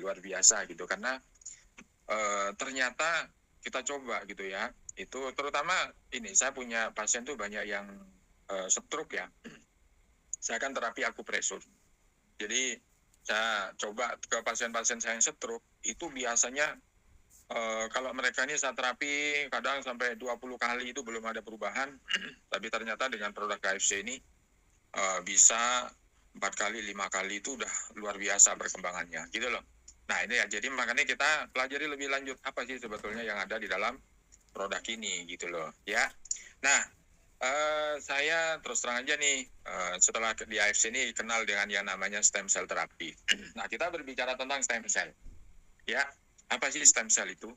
luar biasa gitu, karena ternyata kita coba gitu ya, itu terutama ini saya punya pasien tuh banyak yang stroke ya. Saya kan terapi akupresur. Jadi saya coba ke pasien-pasien saya yang stroke, itu biasanya kalau mereka ini saya terapi kadang sampai 20 kali itu belum ada perubahan, tapi ternyata dengan produk KFC ini bisa 4 kali, 5 kali itu udah luar biasa perkembangannya, gitu loh. Nah ini ya, jadi makanya kita pelajari lebih lanjut apa sih sebetulnya yang ada di dalam produk ini, gitu loh, ya. Nah, saya terus terang aja nih, setelah di AFC ini kenal dengan yang namanya stem cell terapi. Nah, kita berbicara tentang stem cell, ya. Apa sih stem cell itu?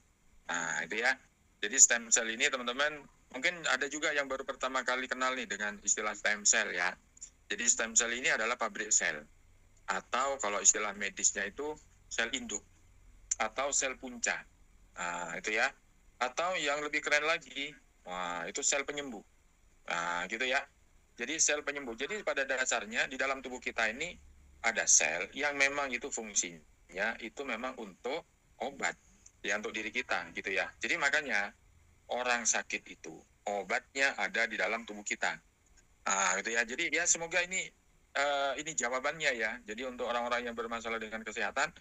Nah, itu ya. Jadi stem cell ini teman-teman, mungkin ada juga yang baru pertama kali kenal nih dengan istilah stem cell ya. Jadi stem cell ini adalah pabrik sel, atau kalau istilah medisnya itu sel induk, atau sel punca. Nah, itu ya. Atau yang lebih keren lagi, wah, itu sel penyembuh. Nah, gitu ya. Jadi sel penyembuh. Jadi pada dasarnya di dalam tubuh kita ini ada sel yang memang itu fungsinya itu memang untuk obat ya, untuk diri kita gitu ya. Jadi makanya orang sakit itu obatnya ada di dalam tubuh kita. Nah, gitu ya. Jadi ya semoga ini jawabannya ya. Jadi untuk orang-orang yang bermasalah dengan kesehatan,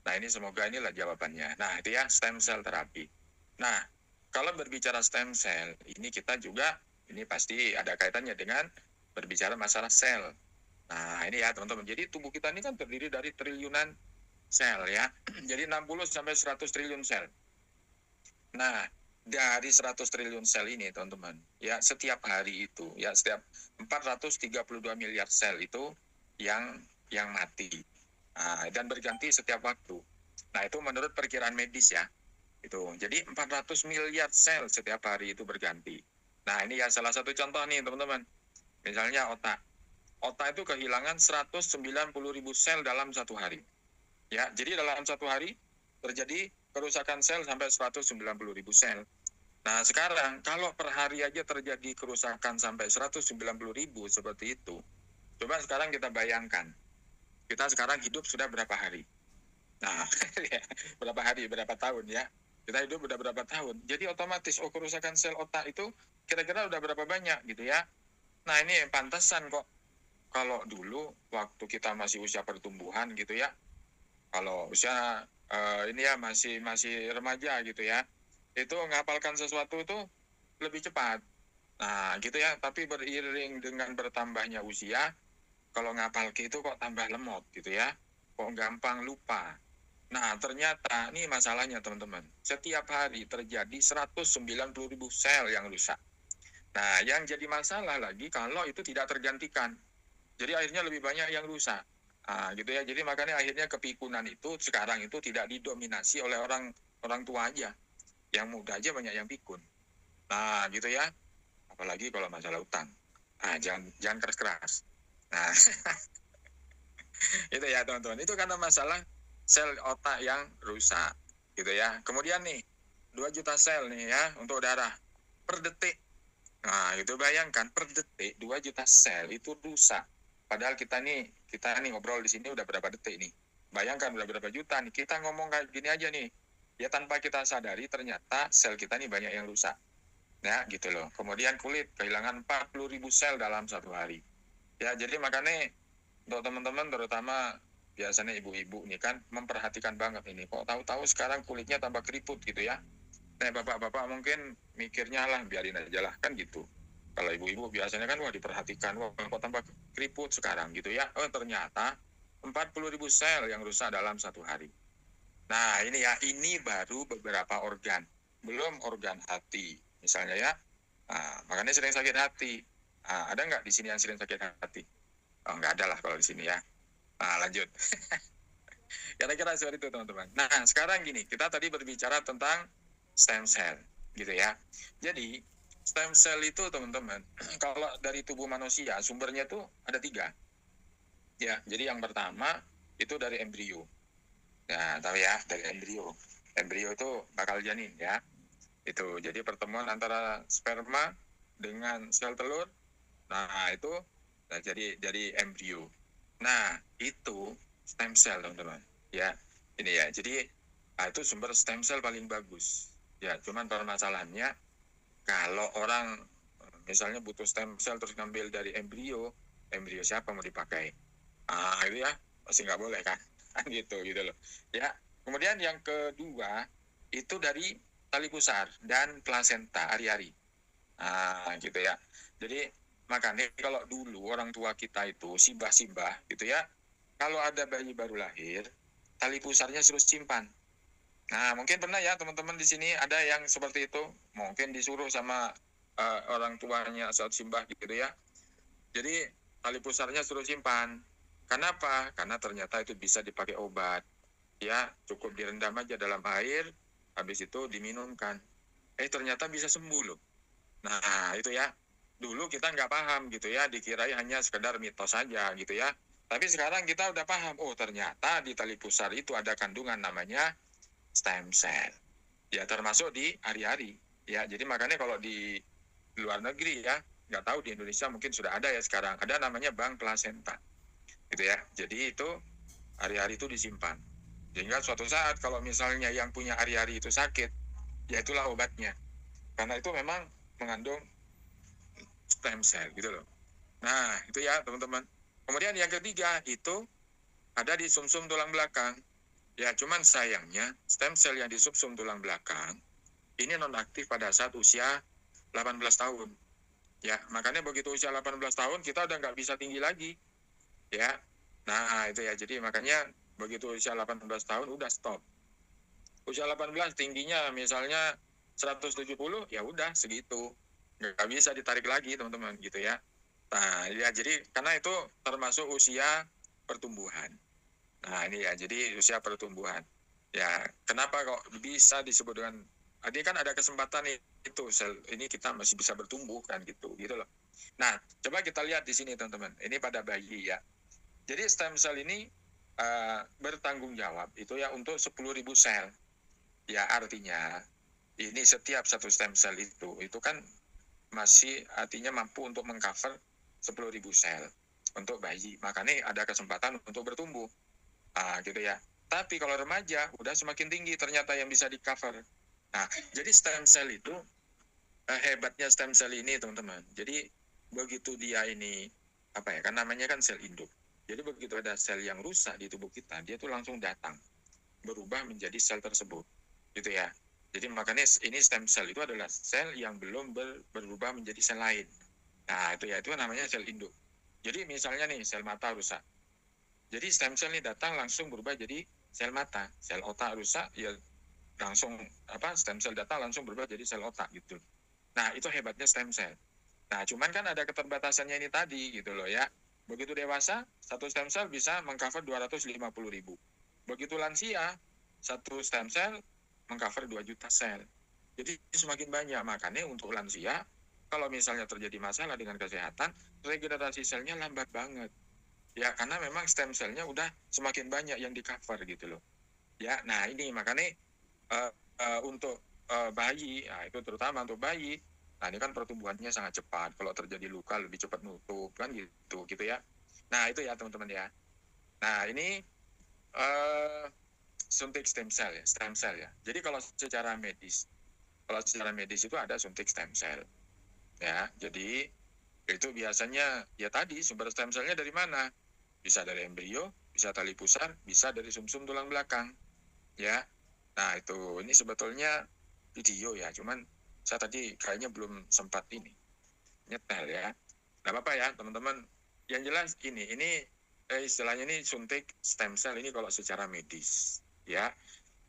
nah ini semoga inilah jawabannya. Nah, itu ya stem cell terapi. Nah, kalau berbicara stem cell, ini kita juga ini pasti ada kaitannya dengan berbicara masalah sel. Nah, ini ya teman-teman. Jadi tubuh kita ini kan terdiri dari triliunan sel ya. Jadi 60 sampai 100 triliun sel. Nah, dari 100 triliun sel ini teman-teman, ya setiap hari itu, ya setiap 432 miliar sel itu yang mati. Nah, dan berganti setiap waktu. Nah, itu menurut perkiraan medis ya. Itu. Jadi 400 miliar sel setiap hari itu berganti. Nah, ini ya salah satu contoh nih, teman-teman. Misalnya otak. Otak itu kehilangan 190 ribu sel dalam satu hari. Ya, jadi dalam satu hari terjadi kerusakan sel sampai 190 ribu sel. Nah, sekarang kalau per hari aja terjadi kerusakan sampai 190 ribu seperti itu, coba sekarang kita bayangkan, kita sekarang hidup sudah berapa hari? Nah, berapa hari, berapa tahun ya? Kita hidup udah berapa tahun? Jadi otomatis, kerusakan sel otak itu kira-kira udah berapa banyak gitu ya? Nah, ini pantesan kok. Kalau dulu, waktu kita masih usia pertumbuhan gitu ya, kalau usia ini ya masih remaja gitu ya, itu ngapalkan sesuatu itu lebih cepat. Nah, gitu ya. Tapi beriring dengan bertambahnya usia, kalau ngapal itu kok tambah lemot gitu ya. Kok gampang lupa. Nah, ternyata ini masalahnya teman-teman. Setiap hari terjadi 190 ribu sel yang rusak. Nah, yang jadi masalah lagi kalau itu tidak tergantikan. Jadi akhirnya lebih banyak yang rusak. Nah, gitu ya. Jadi makanya akhirnya kepikunan itu sekarang itu tidak didominasi oleh orang tua aja. Yang muda aja banyak yang pikun. Nah, gitu ya. Apalagi kalau masalah utang. Nah, jangan keras-keras. Nah, itu ya teman-teman. Itu karena masalah sel otak yang rusak. Gitu ya. Kemudian nih, 2 juta sel nih ya untuk darah per detik. Nah, itu bayangkan per detik 2 juta sel itu rusak. Padahal kita nih ngobrol di sini udah berapa detik nih. Bayangkan udah berapa juta nih. Kita ngomong kayak gini aja nih. Ya tanpa kita sadari ternyata sel kita nih banyak yang rusak. Ya gitu loh. Kemudian kulit kehilangan 40 ribu sel dalam satu hari. Ya jadi makanya untuk teman-teman terutama biasanya ibu-ibu nih kan memperhatikan banget ini. Kok tahu-tahu sekarang kulitnya tambah keriput gitu ya. Nah bapak-bapak mungkin mikirnya lah biarin aja lah kan gitu. Kalau ibu-ibu biasanya kan wah diperhatikan, wah kok tambah keriput sekarang gitu ya. Oh ternyata 40 ribu sel yang rusak dalam satu hari. Nah ini ya, ini baru beberapa organ. Belum organ hati misalnya ya. Nah, makanya sering sakit hati. Nah, ada nggak di sini yang sering sakit hati? Oh nggak ada lah kalau di sini ya. Nah lanjut. Kira-kira seperti itu teman-teman. Nah sekarang gini, kita tadi berbicara tentang stem cell gitu ya. Jadi stem cell itu teman-teman, kalau dari tubuh manusia sumbernya tuh ada 3. Ya, jadi yang pertama itu dari embrio. Nah, tahu ya, dari embrio. Embrio itu bakal janin ya. Itu jadi pertemuan antara sperma dengan sel telur. Nah, itu jadi embrio. Nah, itu stem cell, teman-teman. Ya. Ini ya, jadi itu sumber stem cell paling bagus. Ya, cuman permasalahannya kalau orang misalnya butuh stem cell terus ngambil dari embrio siapa mau dipakai? Itu ya pasti nggak boleh kan? gitu loh. Ya, kemudian yang kedua itu dari tali pusar dan plasenta ari-ari. Gitu ya. Jadi makanya kalau dulu orang tua kita itu simbah-simbah gitu ya, kalau ada bayi baru lahir, tali pusarnya suruh simpan. Nah, mungkin pernah ya teman-teman di sini ada yang seperti itu, mungkin disuruh sama orang tuanya saat simbah gitu ya. Jadi tali pusarnya suruh simpan. Kenapa? Karena ternyata itu bisa dipakai obat. Ya, cukup direndam aja dalam air, habis itu diminumkan. Ternyata bisa sembuh loh. Nah, itu ya. Dulu kita nggak paham gitu ya, dikira hanya sekedar mitos saja gitu ya. Tapi sekarang kita udah paham, oh ternyata di tali pusar itu ada kandungan namanya stem cell. Ya termasuk di ari-ari. Ya, jadi makanya kalau di luar negeri ya, nggak tahu di Indonesia mungkin sudah ada ya sekarang. Ada namanya bank plasenta. Gitu ya. Jadi itu ari-ari itu disimpan. Sehingga suatu saat kalau misalnya yang punya ari-ari itu sakit, ya itulah obatnya. Karena itu memang mengandung stem cell gitu loh. Nah, itu ya teman-teman. Kemudian yang ketiga itu ada di sumsum tulang belakang. Ya, cuman sayangnya stem cell yang di sumsum tulang belakang ini nonaktif pada saat usia 18 tahun. Ya, makanya begitu usia 18 tahun kita udah nggak bisa tinggi lagi. Ya, nah itu ya. Jadi makanya begitu usia 18 tahun udah stop. Usia 18 tingginya misalnya 170, ya udah segitu. Nggak bisa ditarik lagi teman-teman gitu ya. Nah, ya jadi karena itu termasuk usia pertumbuhan. Nah, ini ya, jadi usia pertumbuhan. Ya, kenapa kok bisa disebut dengan, ini kan ada kesempatan nih, itu sel ini kita masih bisa bertumbuh kan gitu loh. Nah, coba kita lihat di sini teman-teman. Ini pada bayi ya. Jadi stem cell ini bertanggung jawab itu ya untuk 10.000 sel. Ya, artinya ini setiap satu stem cell itu kan masih artinya mampu untuk mengcover 10.000 sel untuk bayi. Makanya ada kesempatan untuk bertumbuh. Gitu ya. Tapi kalau remaja udah semakin tinggi ternyata yang bisa di cover. Nah, jadi stem cell itu hebatnya stem cell ini teman-teman. Jadi begitu dia ini apa ya? Kan namanya kan sel induk. Jadi begitu ada sel yang rusak di tubuh kita, dia tuh langsung datang berubah menjadi sel tersebut. Gitu ya. Jadi makanya ini stem cell itu adalah sel yang belum berubah menjadi sel lain. Nah, itu ya itu namanya sel induk. Jadi misalnya nih sel mata rusak. Jadi stem cell ini datang langsung berubah jadi sel mata, sel otak rusak ya langsung stem cell datang langsung berubah jadi sel otak gitu. Nah, itu hebatnya stem cell. Nah, cuman kan ada keterbatasannya ini tadi gitu loh ya. Begitu dewasa, satu stem cell bisa mengcover 250.000. Begitu lansia, satu stem cell mengcover 2 juta sel. Jadi semakin banyak, makanya untuk lansia kalau misalnya terjadi masalah dengan kesehatan, regenerasi selnya lambat banget. Ya, karena memang stem cell-nya udah semakin banyak yang di-cover gitu loh. Ya, nah ini makanya untuk bayi, nah itu terutama untuk bayi, nah ini kan pertumbuhannya sangat cepat. Kalau terjadi luka lebih cepat nutup kan gitu ya. Nah itu ya teman-teman ya. Nah ini suntik stem cell ya. Jadi kalau secara medis itu ada suntik stem cell. Ya, jadi itu biasanya ya tadi sumber stem cell-nya dari mana? Bisa dari embrio, bisa tali pusar, bisa dari sumsum tulang belakang. Ya. Nah, itu ini sebetulnya video ya, cuman saya tadi kayaknya belum sempat ini nyetel ya. Nggak apa-apa ya, teman-teman. Yang jelas ini istilahnya ini suntik stem cell ini kalau secara medis, ya.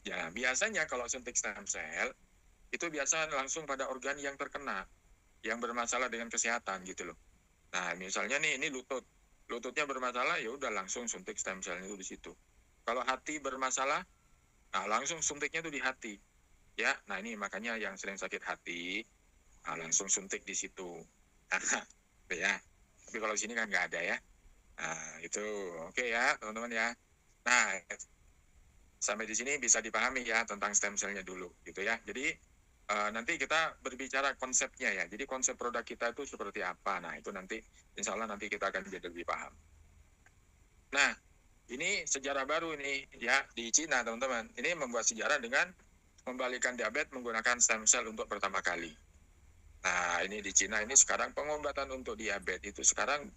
Ya, biasanya kalau suntik stem cell itu biasa langsung pada organ yang terkena, yang bermasalah dengan kesehatan gitu loh. Nah, misalnya nih ini lututnya bermasalah, ya udah langsung suntik stem cell itu di situ. Kalau hati bermasalah, nah langsung suntiknya tuh di hati. Ya, nah ini makanya yang sering sakit hati, langsung suntik di situ. Ya. Tapi kalau di sini kan nggak ada ya. Nah, itu oke ya, teman-teman ya. Nah, sampai di sini bisa dipahami ya tentang stem cell-nya dulu gitu ya. Jadi nanti kita berbicara konsepnya ya. Jadi konsep produk kita itu seperti apa. Nah, itu nanti insya Allah nanti kita akan jadi lebih paham. Nah, ini sejarah baru ini ya di Cina teman-teman. Ini membuat sejarah dengan membalikan diabetes menggunakan stem cell untuk pertama kali. Nah ini di Cina ini sekarang pengobatan untuk diabetes itu sekarang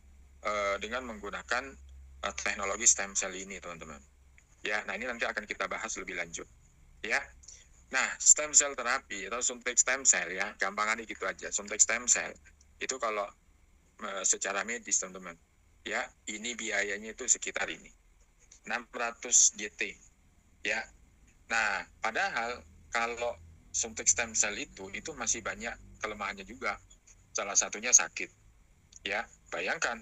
dengan menggunakan teknologi stem cell ini teman-teman. Ya, nah ini nanti akan kita bahas lebih lanjut. Ya, nah stem cell terapi atau suntik stem cell ya, gampangannya gitu aja. Suntik stem cell itu kalau secara medis teman-teman, ya ini biayanya itu sekitar ini 600 JT ya. Nah padahal kalau suntik stem cell itu masih banyak kelemahannya juga. Salah satunya sakit ya. Bayangkan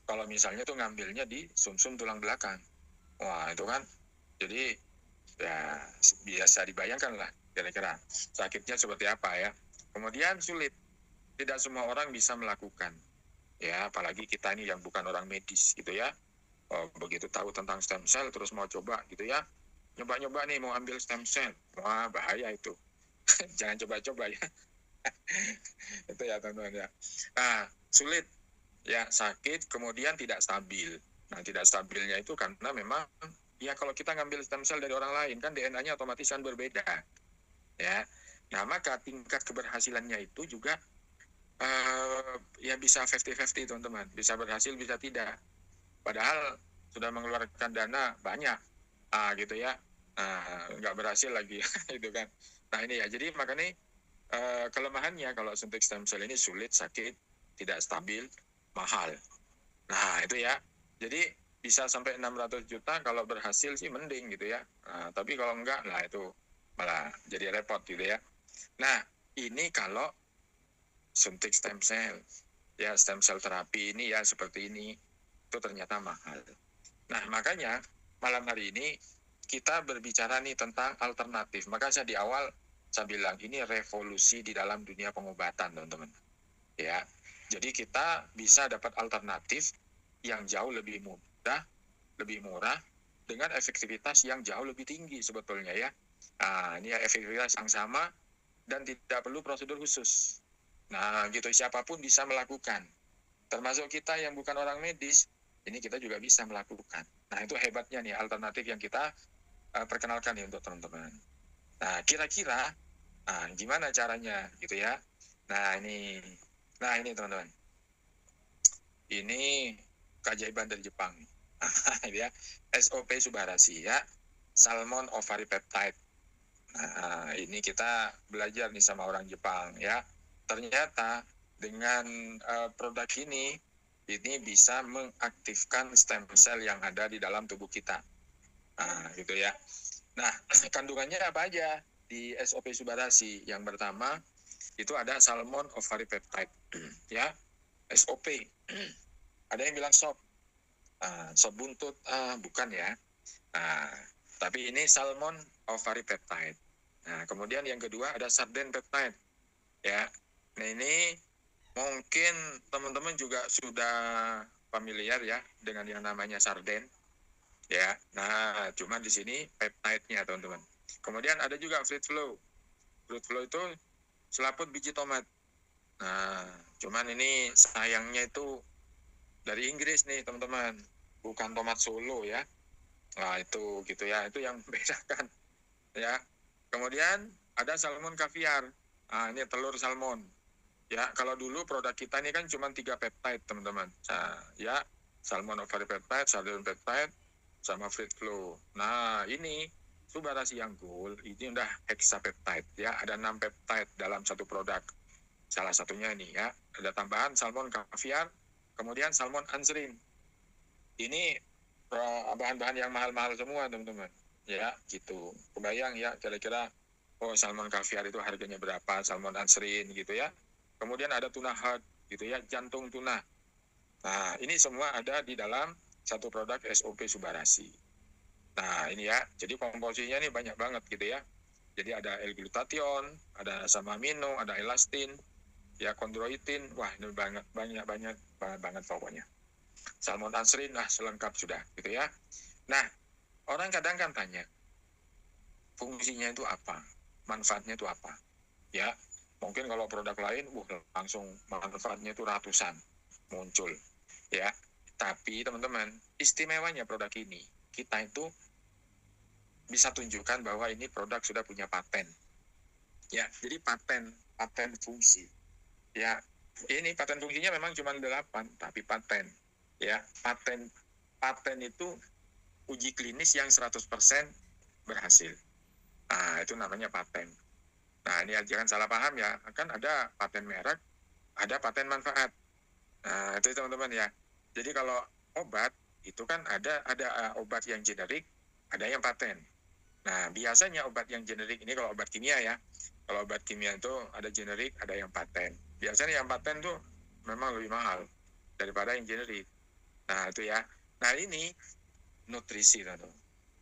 kalau misalnya tuh ngambilnya di sumsum tulang belakang, wah itu kan jadi ya biasa dibayangkan lah kira-kira sakitnya seperti apa ya. Kemudian sulit, tidak semua orang bisa melakukan ya, apalagi kita ini yang bukan orang medis gitu ya. Begitu tahu tentang stem cell terus mau coba gitu ya, nyoba-nyoba nih mau ambil stem cell, wah bahaya itu. Jangan coba-coba ya. Itu ya teman-teman ya. Nah sulit ya, sakit, kemudian tidak stabil. Nah tidak stabilnya itu karena memang ya kalau kita ngambil stem cell dari orang lain kan DNA-nya otomatis kan berbeda ya. Nah maka tingkat keberhasilannya itu juga ya bisa 50-50 teman-teman, bisa berhasil bisa tidak. Padahal sudah mengeluarkan dana banyak, gitu ya, nggak berhasil lagi, itu kan. Nah ini ya, jadi makanya kelemahannya kalau suntik stem cell ini sulit, sakit, tidak stabil, mahal. Nah itu ya, jadi bisa sampai 600 juta kalau berhasil sih mending gitu ya. Tapi kalau enggak, lah itu malah jadi repot gitu ya. Nah ini kalau suntik stem cell, ya stem cell terapi ini ya seperti ini, itu ternyata mahal. Nah makanya malam hari ini kita berbicara nih tentang alternatif. Maka saya di awal saya bilang ini revolusi di dalam dunia pengobatan teman-teman. Ya, jadi kita bisa dapat alternatif yang jauh lebih mudah, lebih murah, dengan efektivitas yang jauh lebih tinggi sebetulnya ya. Nah ini efektivitas yang sama dan tidak perlu prosedur khusus. Nah gitu, siapapun bisa melakukan. Termasuk kita yang bukan orang medis, ini kita juga bisa melakukan. Nah itu hebatnya nih alternatif yang kita perkenalkan nih untuk teman-teman. Nah kira-kira gimana caranya gitu ya. Nah ini teman-teman, ini keajaiban dari Jepang ya, SOP Subarashi ya, Salmon Ovary Peptide. Nah ini kita belajar nih sama orang Jepang ya. Ternyata dengan produk ini bisa mengaktifkan stem cell yang ada di dalam tubuh kita. Nah, gitu ya. Nah, kandungannya apa aja di SOP Subarashi? Yang pertama, itu ada Salmon Ovary Peptide. Ya, SOP. Ada yang bilang sop. Sop buntut, bukan ya. Nah, tapi ini Salmon Ovary Peptide. Nah, kemudian yang kedua ada Sarden Peptide. Ya, nah ini mungkin teman-teman juga sudah familiar ya dengan yang namanya sarden ya. Nah, cuma di sini peptide-nya teman-teman. Kemudian ada juga fruit flow. Fruit flow itu selaput biji tomat. Nah, cuman ini sayangnya itu dari Inggris nih teman-teman, bukan tomat Solo ya. Nah, itu gitu ya, itu yang membedakan ya. Kemudian ada salmon kaviar. Nah, ini telur salmon. Ya, kalau dulu produk kita ini kan cuma 3 peptide, teman-teman. Nah, ya, salmon ovary peptide, sarden peptide, sama fruit flow. Nah, ini Subarashi yang gold, ini udah hexapeptide. Ya, ada 6 peptide dalam satu produk. Salah satunya ini ya, ada tambahan salmon kaviar, kemudian salmon anserin. Ini bahan-bahan yang mahal-mahal semua, teman-teman. Ya, gitu. Kebayang ya, kira-kira, oh salmon kaviar itu harganya berapa, salmon anserin gitu ya. Kemudian ada tuna heart gitu ya, jantung tuna. Nah, ini semua ada di dalam satu produk SOP Subarashi. Nah, ini ya, jadi komposisinya ini banyak banget gitu ya. Jadi ada L-glutathione, ada asam amino, ada elastin, ya chondroitin. Wah, ini banyak banget pokoknya. Salmon anserin, nah selengkap sudah gitu ya. Nah, orang kadang kan tanya, fungsinya itu apa? Manfaatnya itu apa? Ya, mungkin kalau produk lain, langsung manfaatnya itu ratusan muncul, ya. Tapi teman-teman, istimewanya produk ini, kita itu bisa tunjukkan bahwa ini produk sudah punya paten. Ya, jadi paten fungsi. Ya, ini paten fungsinya memang cuma 8, tapi paten. Ya, paten itu uji klinis yang 100% berhasil. Nah, itu namanya paten. Nah, ini jangan salah paham ya. Kan ada paten merek, ada paten manfaat. Nah, itu teman-teman ya. Jadi kalau obat itu kan ada obat yang generik, ada yang paten. Nah, biasanya obat yang generik ini kalau obat kimia ya. Kalau obat kimia itu ada generik, ada yang paten. Biasanya yang paten tuh memang lebih mahal daripada yang generik. Nah, itu ya. Nah, ini nutrisi teman-teman.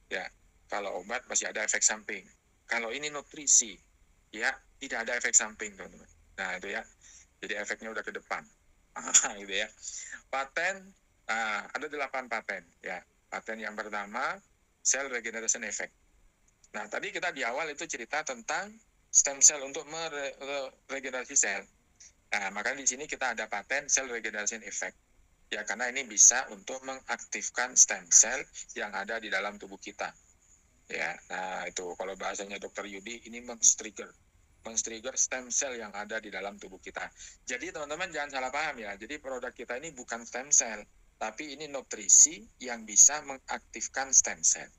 Ya, kalau obat masih ada efek samping. Kalau ini nutrisi, ya tidak ada efek samping teman-teman. Nah, itu ya. Jadi efeknya udah ke depan. Gitu ya. Paten, ada 8 paten. Ya, paten yang pertama, cell regeneration effect. Nah, tadi kita di awal itu cerita tentang stem cell untuk meregenerasi sel. Nah, makanya di sini kita ada paten cell regeneration effect. Ya, karena ini bisa untuk mengaktifkan stem cell yang ada di dalam tubuh kita. Ya, nah itu kalau bahasanya Dr. Yudi, ini men-trigger stem cell yang ada di dalam tubuh kita. Jadi teman-teman jangan salah paham ya. Jadi produk kita ini bukan stem cell, tapi ini nutrisi yang bisa mengaktifkan stem cell.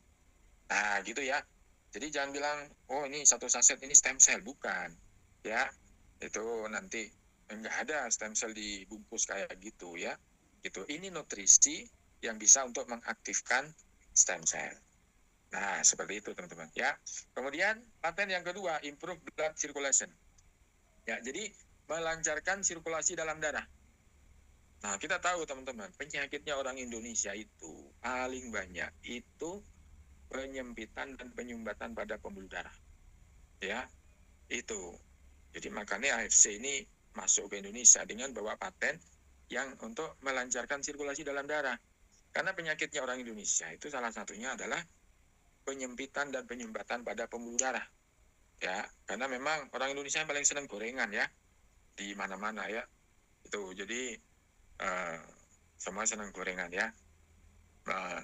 Nah, gitu ya. Jadi jangan bilang, oh ini satu saset ini stem cell. Bukan. Ya, itu nanti enggak ada stem cell dibungkus kayak gitu ya. Gitu. Ini nutrisi yang bisa untuk mengaktifkan stem cell. Nah, seperti itu teman-teman ya. Kemudian paten yang kedua, improve blood circulation. Ya, jadi melancarkan sirkulasi dalam darah. Nah, kita tahu teman-teman, penyakitnya orang Indonesia itu paling banyak itu penyempitan dan penyumbatan pada pembuluh darah. Ya, itu. Jadi makanya AFC ini masuk ke Indonesia dengan bawa paten yang untuk melancarkan sirkulasi dalam darah. Karena penyakitnya orang Indonesia itu salah satunya adalah penyempitan dan penyumbatan pada pembuluh darah. Ya, karena memang orang Indonesia yang paling senang gorengan ya. Di mana-mana ya. Itu. Jadi semua senang gorengan ya.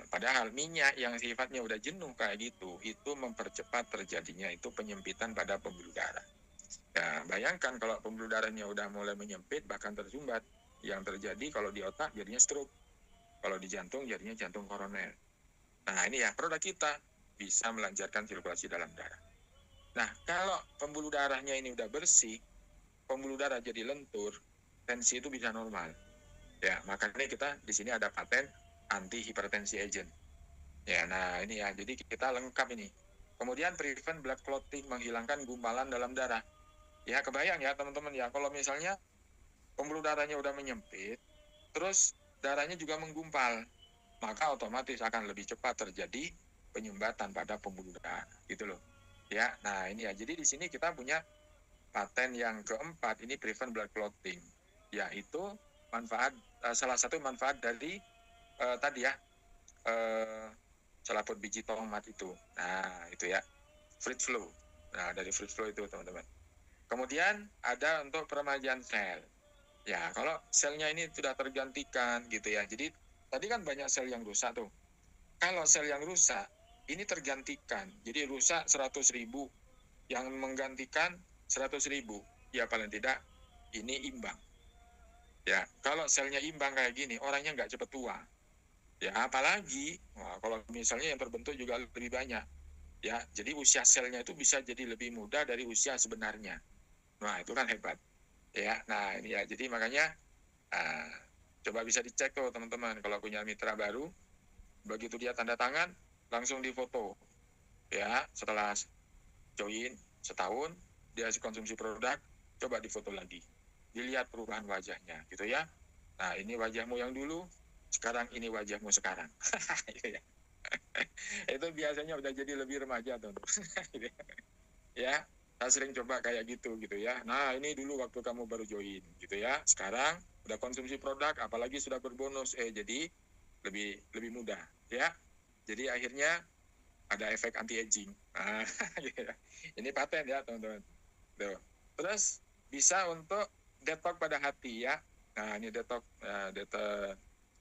Padahal minyak yang sifatnya udah jenuh kayak gitu, itu mempercepat terjadinya itu penyempitan pada pembuluh darah. Nah, bayangkan kalau pembuluh darahnya udah mulai menyempit, bahkan tersumbat, yang terjadi kalau di otak jadinya stroke, kalau di jantung jadinya jantung koroner. Nah, ini ya, produk kita bisa melancarkan sirkulasi dalam darah. Nah, kalau pembuluh darahnya ini udah bersih, pembuluh darah jadi lentur, tensi itu bisa normal. Ya, makanya kita di sini ada paten anti hipertensi agent. Ya, nah ini ya, jadi kita lengkap ini. Kemudian prevent blood clotting, menghilangkan gumpalan dalam darah. Ya, kebayang ya teman-teman ya, kalau misalnya pembuluh darahnya udah menyempit, terus darahnya juga menggumpal, maka otomatis akan lebih cepat terjadi penyumbatan pada pembuluh darah, gitu loh. Ya, nah ini ya, jadi di sini kita punya paten yang keempat, ini prevent blood clotting, yaitu salah satu manfaat dari tadi ya, selaput biji tomat itu. Nah, itu ya. Fruit flow. Nah, dari fruit flow itu, teman-teman. Kemudian ada untuk peremajaan sel. Ya, kalau selnya ini sudah tergantikan gitu ya. Jadi, tadi kan banyak sel yang rusak tuh. Kalau sel yang rusak, ini tergantikan. Jadi, rusak 100.000. Yang menggantikan 100.000. Ya, paling tidak, ini imbang. Ya, kalau selnya imbang kayak gini, orangnya nggak cepat tua. Ya, apalagi kalau misalnya yang terbentuk juga lebih banyak. Ya, jadi usia selnya itu bisa jadi lebih muda dari usia sebenarnya. Nah, itu kan hebat. Ya, nah ini ya. Jadi makanya coba bisa dicek tuh teman-teman kalau punya mitra baru, begitu dia tanda tangan langsung difoto. Ya, setelah join setahun dia konsumsi produk, coba difoto lagi. Dilihat perubahan wajahnya gitu ya. Nah, ini wajahmu yang dulu, sekarang ini wajahmu sekarang. Itu biasanya udah jadi lebih remaja tuh. Ya, saya sering coba kayak gitu ya. Nah, ini dulu waktu kamu baru join gitu ya. Sekarang udah konsumsi produk, apalagi sudah berbonus, jadi lebih mudah ya. Jadi akhirnya ada efek anti aging. Nah, ini paten ya teman-teman. Tuh. Terus bisa untuk detox pada hati ya. Nah, ini detox.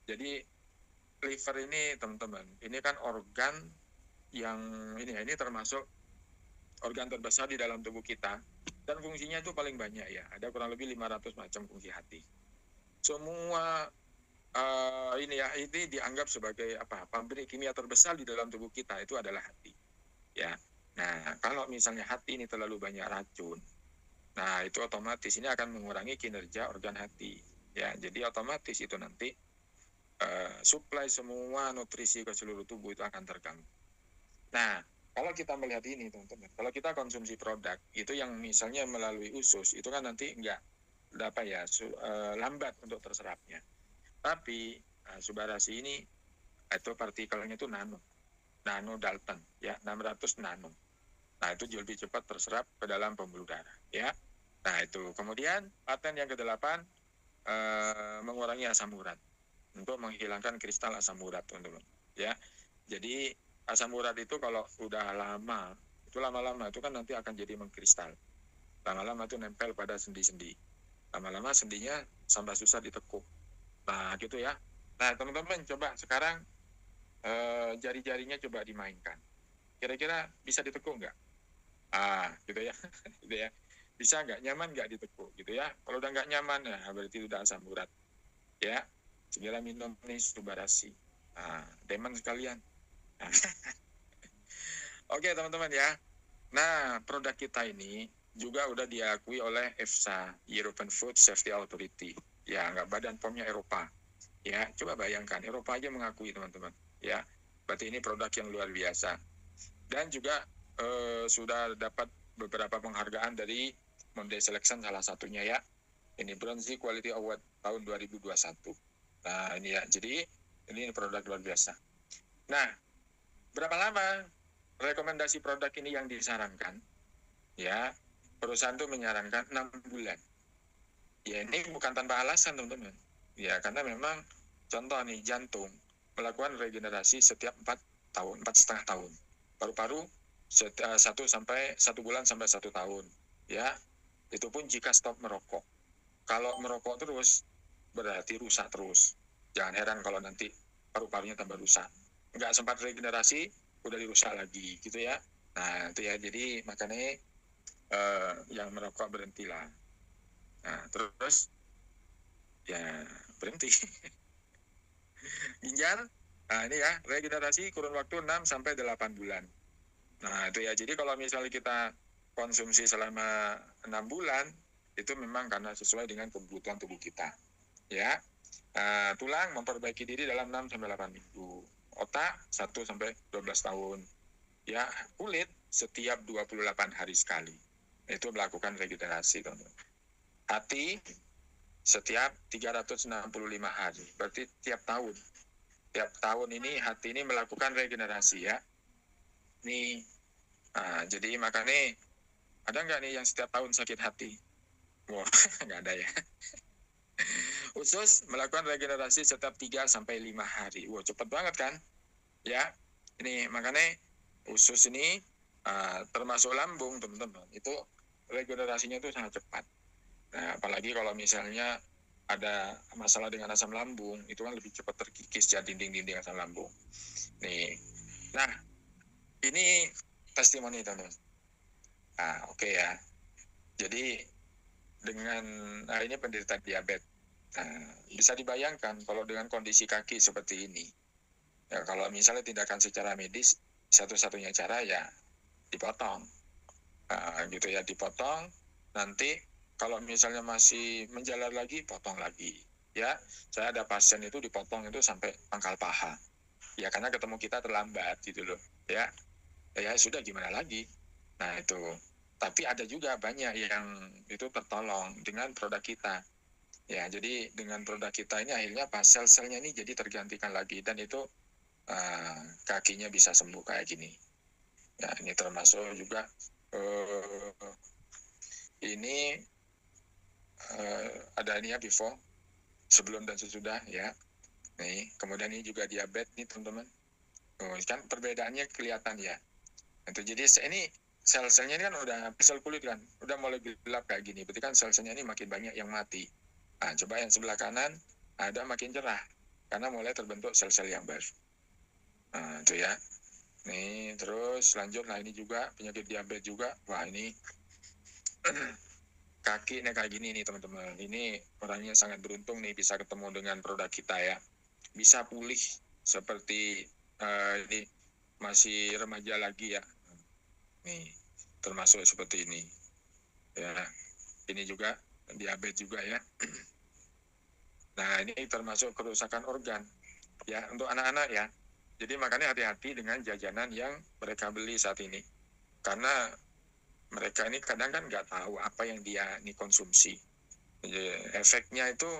Jadi liver ini teman-teman, ini kan organ yang ini termasuk organ terbesar di dalam tubuh kita, dan fungsinya itu paling banyak ya, ada kurang lebih 500 macam fungsi hati. Semua ini dianggap sebagai pabrik kimia terbesar di dalam tubuh kita itu adalah hati ya. Nah, kalau misalnya hati ini terlalu banyak racun, nah itu otomatis ini akan mengurangi kinerja organ hati ya. Jadi otomatis itu nanti suplai semua nutrisi ke seluruh tubuh itu akan terganggu. Nah, kalau kita melihat ini teman-teman, kalau kita konsumsi produk itu yang misalnya melalui usus, itu kan nanti lambat untuk terserapnya. Tapi Subarashi ini itu partikelnya itu nano Dalton ya, 600 nano. Nah, itu jauh lebih cepat terserap ke dalam pembuluh darah ya. Nah, itu kemudian paten yang ke-8 mengurangi asam urat untuk menghilangkan kristal asam urat teman-teman ya. Jadi asam urat itu kalau udah lama-lama itu kan nanti akan jadi mengkristal. Lama-lama itu nempel pada sendi-sendi. Lama-lama sendinya sampai susah ditekuk. Nah, gitu ya. Nah, teman-teman coba sekarang jari-jarinya coba dimainkan. Kira-kira bisa ditekuk nggak? Gitu ya. Gitu ya. Bisa nggak? Nyaman nggak ditekuk? Gitu ya. Kalau udah nggak nyaman, ya berarti udah asam urat. Ya, segera minum nih Subarashi. Teman sekalian. Oke teman-teman ya. Nah, produk kita ini juga udah diakui oleh EFSA, European Food Safety Authority. Ya, nggak Badan POM-nya Eropa. Ya, coba bayangkan, Eropa aja mengakui teman-teman. Ya, berarti ini produk yang luar biasa. Dan juga sudah dapat beberapa penghargaan dari Monde Selection salah satunya ya. Ini Bronze Quality Award tahun 2021. Nah, ini ya. Jadi, ini produk luar biasa. Nah, berapa lama rekomendasi produk ini yang disarankan? Ya, perusahaan itu menyarankan 6 bulan. Ya, ini bukan tanpa alasan, teman-teman. Ya, karena memang contoh nih, jantung melakukan regenerasi setiap 4 tahun, 4,5 tahun. Paru-paru 1 bulan sampai 1 tahun. Ya, itu pun jika stop merokok. Kalau merokok terus, berarti rusak terus. Jangan heran kalau nanti paru-parunya tambah rusak. Nggak sempat regenerasi, udah dirusak lagi, gitu ya. Nah, itu ya, jadi makanya yang merokok berhentilah. Nah, terus ya berhenti. Ginjal, nah ini ya, regenerasi kurun waktu 6-8 bulan. Nah, itu ya, jadi kalau misalnya kita konsumsi selama 6 bulan, itu memang karena sesuai dengan kebutuhan tubuh kita. Ya, tulang memperbaiki diri dalam 6-8 minggu. Otak 1-12 tahun. Ya, kulit setiap 28 hari sekali. Itu melakukan regenerasi, teman-teman. Hati setiap 365 hari. Berarti tiap tahun. Tiap tahun ini hati ini melakukan regenerasi ya. Nih, jadi makanya ada nggak nih yang setiap tahun sakit hati? Wah, nggak ada ya. Usus melakukan regenerasi setiap 3-5 hari. Wah, cepat banget kan? Ya, ini makanya usus ini termasuk lambung, teman-teman. Itu regenerasinya itu sangat cepat. Nah, apalagi kalau misalnya ada masalah dengan asam lambung, itu kan lebih cepat terkikis ya dinding-dinding asam lambung. Nih, nah ini testimoni, teman-teman. Oke ya. Jadi dengan ini penderita diabetes. Bisa dibayangkan kalau dengan kondisi kaki seperti ini, ya kalau misalnya tindakan secara medis, satu-satunya cara ya dipotong, gitu ya, dipotong. Nanti kalau misalnya masih menjalar lagi, potong lagi. Ya, saya ada pasien itu dipotong itu sampai pangkal paha. Ya karena ketemu kita terlambat gitu loh. Ya sudah gimana lagi. Nah itu. Tapi ada juga banyak yang itu tertolong dengan produk kita. Ya, jadi dengan produk kita ini akhirnya sel-selnya ini jadi tergantikan lagi, dan itu kakinya bisa sembuh kayak gini. Ya, ini termasuk juga ini ada ini ya, before, sebelum dan sesudah ya. Nih, kemudian ini juga diabetes nih teman-teman. Kan perbedaannya kelihatan ya. Itu jadi ini sel-selnya ini kan udah sel kulit kan, udah mulai gelap kayak gini. Berarti kan sel-selnya ini makin banyak yang mati. Coba yang sebelah kanan ada makin cerah. karena mulai terbentuk sel-sel yang baru. Nah, itu ya. Nih, terus lanjut. Nah, ini juga penyakit diabetes juga. Wah, ini kaki nih kayak gini nih, teman-teman. Ini orangnya sangat beruntung nih bisa ketemu dengan produk kita ya. Bisa pulih seperti ini masih remaja lagi ya. Nih, termasuk seperti ini. Ya, ini juga diabetes juga ya. Nah, ini termasuk kerusakan organ ya untuk anak-anak ya. Jadi makanya hati-hati dengan jajanan yang mereka beli saat ini. Karena mereka ini kadang kan nggak tahu apa yang dia ini konsumsi. Jadi, efeknya itu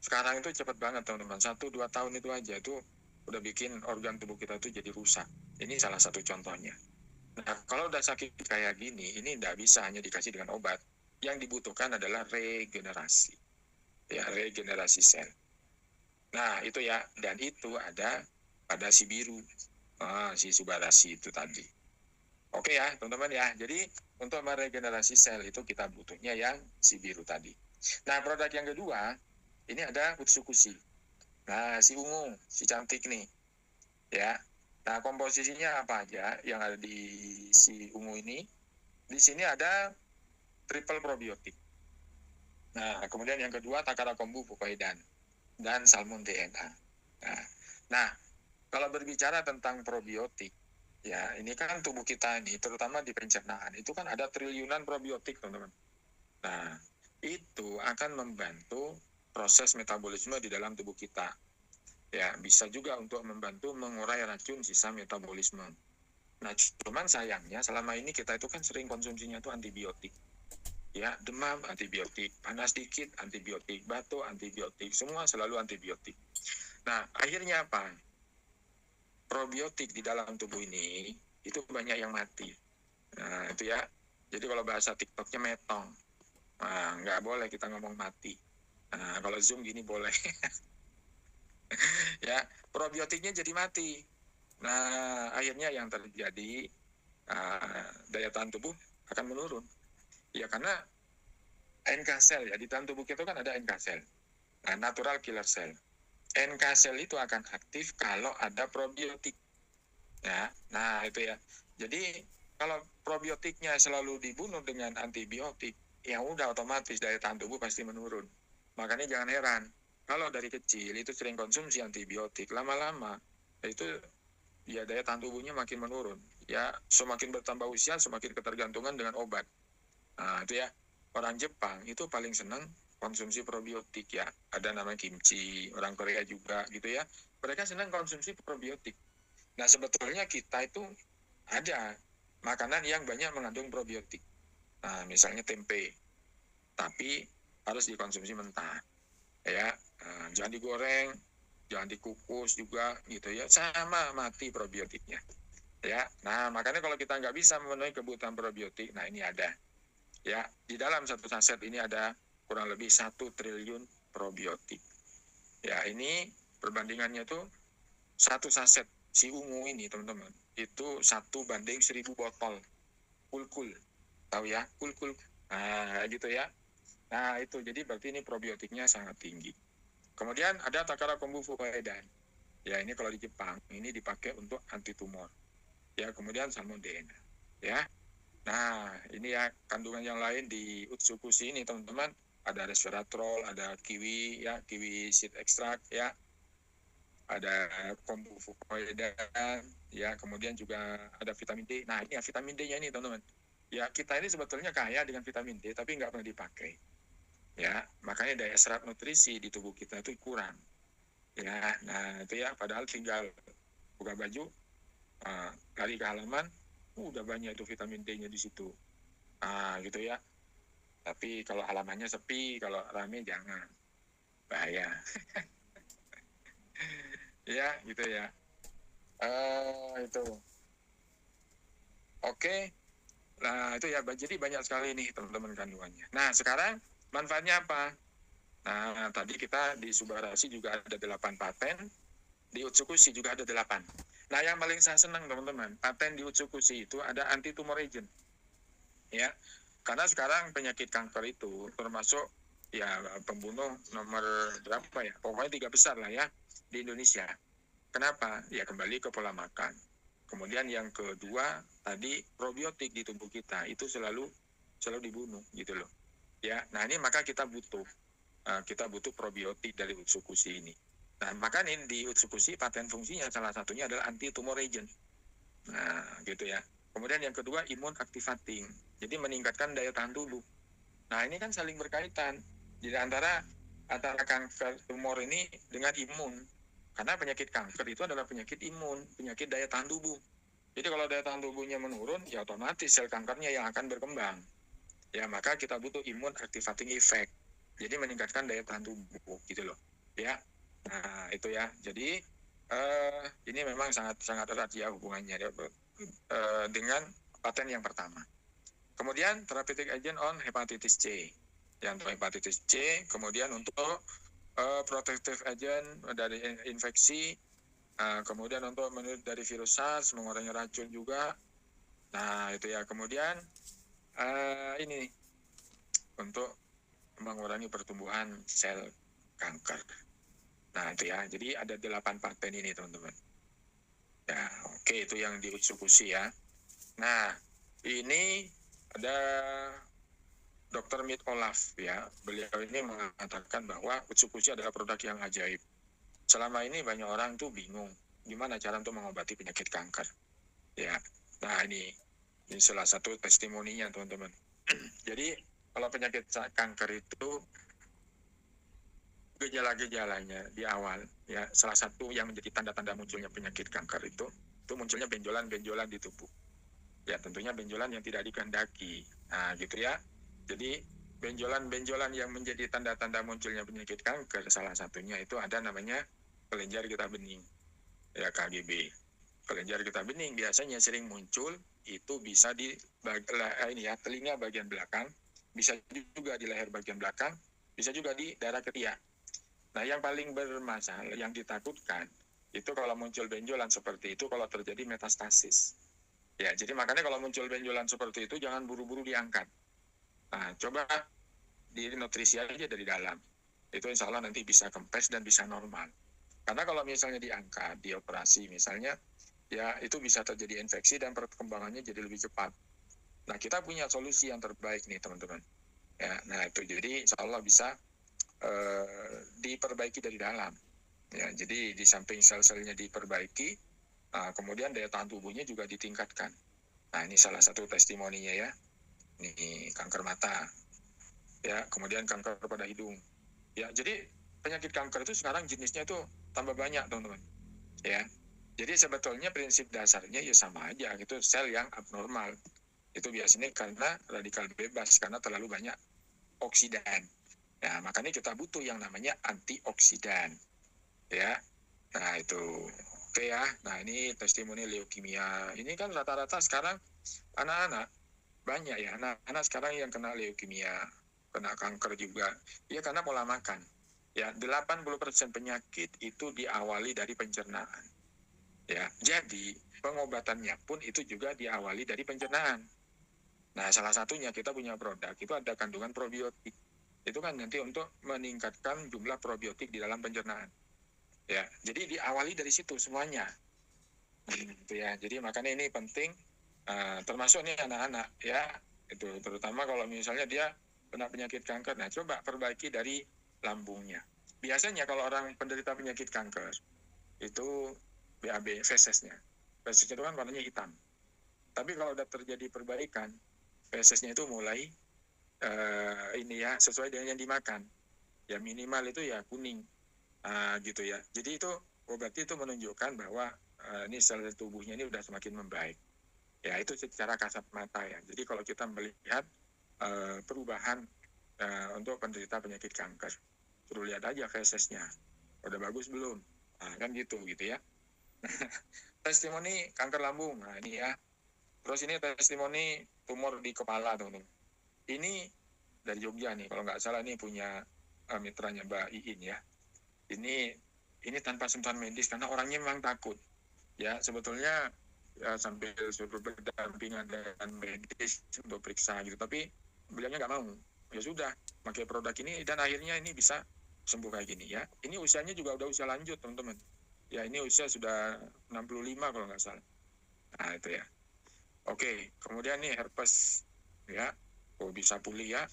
sekarang itu cepat banget teman-teman. 1-2 tahun itu aja itu udah bikin organ tubuh kita itu jadi rusak. Ini salah satu contohnya. Nah, kalau udah sakit kayak gini, ini nggak bisa hanya dikasih dengan obat. Yang dibutuhkan adalah regenerasi. Ya, regenerasi sel. Nah, itu ya. Dan itu ada pada si biru. Si Subarashi itu tadi. Oke ya, teman-teman ya. Jadi, untuk meregenerasi sel itu kita butuhnya yang si biru tadi. Nah, produk yang kedua, ini ada Utsukushi. Nah, si ungu, si cantik nih. Ya. Nah, komposisinya apa aja yang ada di si ungu ini? Di sini ada triple probiotik. Nah, kemudian yang kedua Takara Kombu Fukoidan dan Salmon DNA. Nah, kalau berbicara tentang probiotik, ya ini kan tubuh kita ini, terutama di pencernaan, itu kan ada triliunan probiotik, teman-teman. Nah, itu akan membantu proses metabolisme di dalam tubuh kita. Ya, bisa juga untuk membantu mengurai racun sisa metabolisme. Nah, cuman sayangnya selama ini kita itu kan sering konsumsinya itu antibiotik. Ya, demam antibiotik, panas dikit antibiotik, batuk antibiotik, semua selalu antibiotik. Nah, akhirnya apa? Probiotik di dalam tubuh ini itu banyak yang mati. Nah, itu ya. Jadi kalau bahasa TikToknya metong. Nah, nggak boleh kita ngomong mati. Nah, kalau Zoom gini boleh. Ya, probiotiknya jadi mati. Nah, akhirnya yang terjadi daya tahan tubuh akan menurun. Ya, karena NK cell ya, di dalam tubuh kita kan ada NK cell. Nah, natural killer cell. NK cell itu akan aktif kalau ada probiotik. Ya, nah itu ya. Jadi kalau probiotiknya selalu dibunuh dengan antibiotik, ya udah otomatis daya tahan tubuh pasti menurun. Makanya jangan heran kalau dari kecil itu sering konsumsi antibiotik, lama-lama itu ya daya tahan tubuhnya makin menurun. Ya semakin bertambah usia semakin ketergantungan dengan obat. Nah itu ya, orang Jepang itu paling senang konsumsi probiotik ya. Ada namanya kimchi, orang Korea juga gitu ya. Mereka senang konsumsi probiotik. Nah sebetulnya kita itu ada makanan yang banyak mengandung probiotik. Nah misalnya tempe, tapi harus dikonsumsi mentah. Ya, jangan digoreng, jangan dikukus juga gitu ya. Sama mati probiotiknya. Ya, nah makanya kalau kita nggak bisa memenuhi kebutuhan probiotik, nah ini ada. Ya, di dalam satu saset ini ada kurang lebih 1 triliun probiotik. Ya, ini perbandingannya tuh satu saset si ungu ini, teman-teman, itu 1:1000 botol. Kul-kul. Tahu ya? Kul-kul. Nah, gitu ya. Nah, itu. Jadi berarti ini probiotiknya sangat tinggi. Kemudian ada Takara Kombu Fukoidan. Ya, ini kalau di Jepang, ini dipakai untuk anti tumor. Ya, kemudian Salmon DNA. Ya. Nah, ini ya kandungan yang lain di Utsukushi ini teman-teman. Ada resveratrol, ada kiwi ya, kiwi seed extract ya. Ada kombu fukoidan ya, kemudian juga ada vitamin D. Nah, ini ya vitamin D-nya ini teman-teman. Ya, kita ini sebetulnya kaya dengan vitamin D tapi nggak pernah dipakai. Ya, makanya daya serap nutrisi di tubuh kita itu kurang. Ya, nah itu ya padahal tinggal buka baju, lari ke halaman, udah banyak itu vitamin D-nya di situ. Gitu ya. Tapi kalau halamannya sepi, kalau rame jangan. Bahaya. Ya, gitu ya. Itu. Oke. Nah, itu ya. Jadi banyak sekali nih teman-teman kandungannya. Nah, sekarang manfaatnya apa? Nah, tadi kita di Subarashi juga ada 8 paten. Di Utsukushi juga ada 8. Nah, yang paling saya senang teman-teman, paten di Utsukushi itu ada anti-tumor agent. Ya, karena sekarang penyakit kanker itu termasuk ya pembunuh nomor berapa ya, pokoknya 3 besar lah ya. di Indonesia. Kenapa? Ya kembali ke pola makan. Kemudian yang kedua tadi probiotik di tubuh kita itu selalu dibunuh gitu loh. Ya, nah ini maka kita butuh probiotik dari Utsukushi ini. Nah, maka ini di Utsukushi paten fungsinya salah satunya adalah anti tumor agent. Nah, gitu ya. Kemudian yang kedua imun activating. Jadi meningkatkan daya tahan tubuh. Nah, ini kan saling berkaitan. Jadi antara kanker tumor ini dengan imun. Karena penyakit kanker itu adalah penyakit imun, penyakit daya tahan tubuh. Jadi kalau daya tahan tubuhnya menurun, ya otomatis sel kankernya yang akan berkembang. Ya, maka kita butuh imun activating effect. Jadi meningkatkan daya tahan tubuh gitu loh. Ya. Nah, itu ya. Jadi ini memang sangat erat ya hubungannya dengan paten yang pertama. Kemudian therapeutic agent on hepatitis C. Yang untuk hepatitis C, kemudian untuk protective agent dari infeksi, kemudian untuk dari virus SARS, mengurangi racun juga. Nah, itu ya. Kemudian ini untuk mengurangi pertumbuhan sel kanker. Nah, itu ya. Jadi ada 8 paten ini, teman-teman. Ya, oke, itu yang di Utsukushi ya. Nah, ini ada Dr. Mit Olaf ya. Beliau ini mengatakan bahwa Utsukushi adalah produk yang ajaib. Selama ini banyak orang tuh bingung gimana cara untuk mengobati penyakit kanker. Ya. Nah, ini salah satu testimoninya, teman-teman. Jadi, kalau penyakit kanker itu gejala-gejalanya di awal ya, salah satu yang menjadi tanda-tanda munculnya penyakit kanker itu munculnya benjolan-benjolan di tubuh. Ya, tentunya benjolan yang tidak dikehendaki. Nah, gitu ya. Jadi benjolan-benjolan yang menjadi tanda-tanda munculnya penyakit kanker salah satunya itu ada namanya kelenjar getah bening, ya KGB. Kelenjar getah bening biasanya sering muncul itu bisa di telinga bagian belakang, bisa juga di leher bagian belakang, bisa juga di daerah ketiak. Nah, yang paling bermasalah, yang ditakutkan itu kalau muncul benjolan seperti itu kalau terjadi metastasis. Ya, jadi makanya kalau muncul benjolan seperti itu jangan buru-buru diangkat. Nah, coba di nutrisi aja dari dalam. Itu insya Allah nanti bisa kempes dan bisa normal. Karena kalau misalnya diangkat, dioperasi misalnya, ya itu bisa terjadi infeksi dan perkembangannya jadi lebih cepat. Nah, kita punya solusi yang terbaik nih, teman-teman. Ya, nah itu jadi insya Allah bisa diperbaiki dari dalam. Ya, jadi di samping sel-selnya diperbaiki, kemudian daya tahan tubuhnya juga ditingkatkan. Nah, ini salah satu testimoninya ya. Ini kanker mata, ya, kemudian kanker pada hidung. Ya, jadi penyakit kanker itu sekarang jenisnya itu tambah banyak, teman-teman. Ya, jadi sebetulnya prinsip dasarnya ya sama aja, gitu, sel yang abnormal. Itu biasanya karena radikal bebas, karena terlalu banyak oksidan. Ya, makanya kita butuh yang namanya antioksidan. Ya, nah itu. Oke ya, nah ini testimoni leukemia. Ini kan rata-rata sekarang anak-anak banyak ya, anak-anak sekarang yang kena leukemia, kena kanker juga. Ya karena pola makan. Ya, 80% penyakit itu diawali dari pencernaan. Ya, jadi pengobatannya pun itu juga diawali dari pencernaan. Nah, salah satunya kita punya produk itu ada kandungan probiotik. Itu kan nanti untuk meningkatkan jumlah probiotik di dalam pencernaan. Ya, jadi diawali dari situ semuanya. Gitu ya. Jadi makanya ini penting, termasuk nih anak-anak ya. Itu terutama kalau misalnya dia kena penyakit kanker. Nah, coba perbaiki dari lambungnya. Biasanya kalau orang penderita penyakit kanker itu BAB fesesnya. Fesesnya itu kan warnanya hitam. Tapi kalau udah terjadi perbaikan, fesesnya itu mulai ini ya sesuai dengan yang dimakan. Ya minimal itu ya kuning. Gitu ya. Jadi itu berarti itu menunjukkan bahwa ini sel tubuhnya ini udah semakin membaik. Ya itu secara kasat mata ya. Jadi kalau kita melihat perubahan untuk penderita penyakit kanker, suruh lihat aja fesesnya. Udah bagus belum? Kan gitu ya. Testimoni kanker lambung. Nah ini ya. Terus ini testimoni tumor di kepala, teman-teman. Ini dari Jogja nih, kalau nggak salah nih punya mitranya Mbak Iin ya. Ini tanpa sentuhan medis karena orangnya memang takut. Ya sebetulnya ya, sambil suruh berdampingan dengan medis untuk periksa gitu, tapi beliaunya nggak mau. Ya sudah, pakai produk ini dan akhirnya ini bisa sembuh kayak gini ya. Ini usianya juga udah usia lanjut teman-teman. Ya ini usia sudah 65 kalau nggak salah. Nah itu ya. Oke, kemudian nih herpes ya. Oh bisa pulih ya.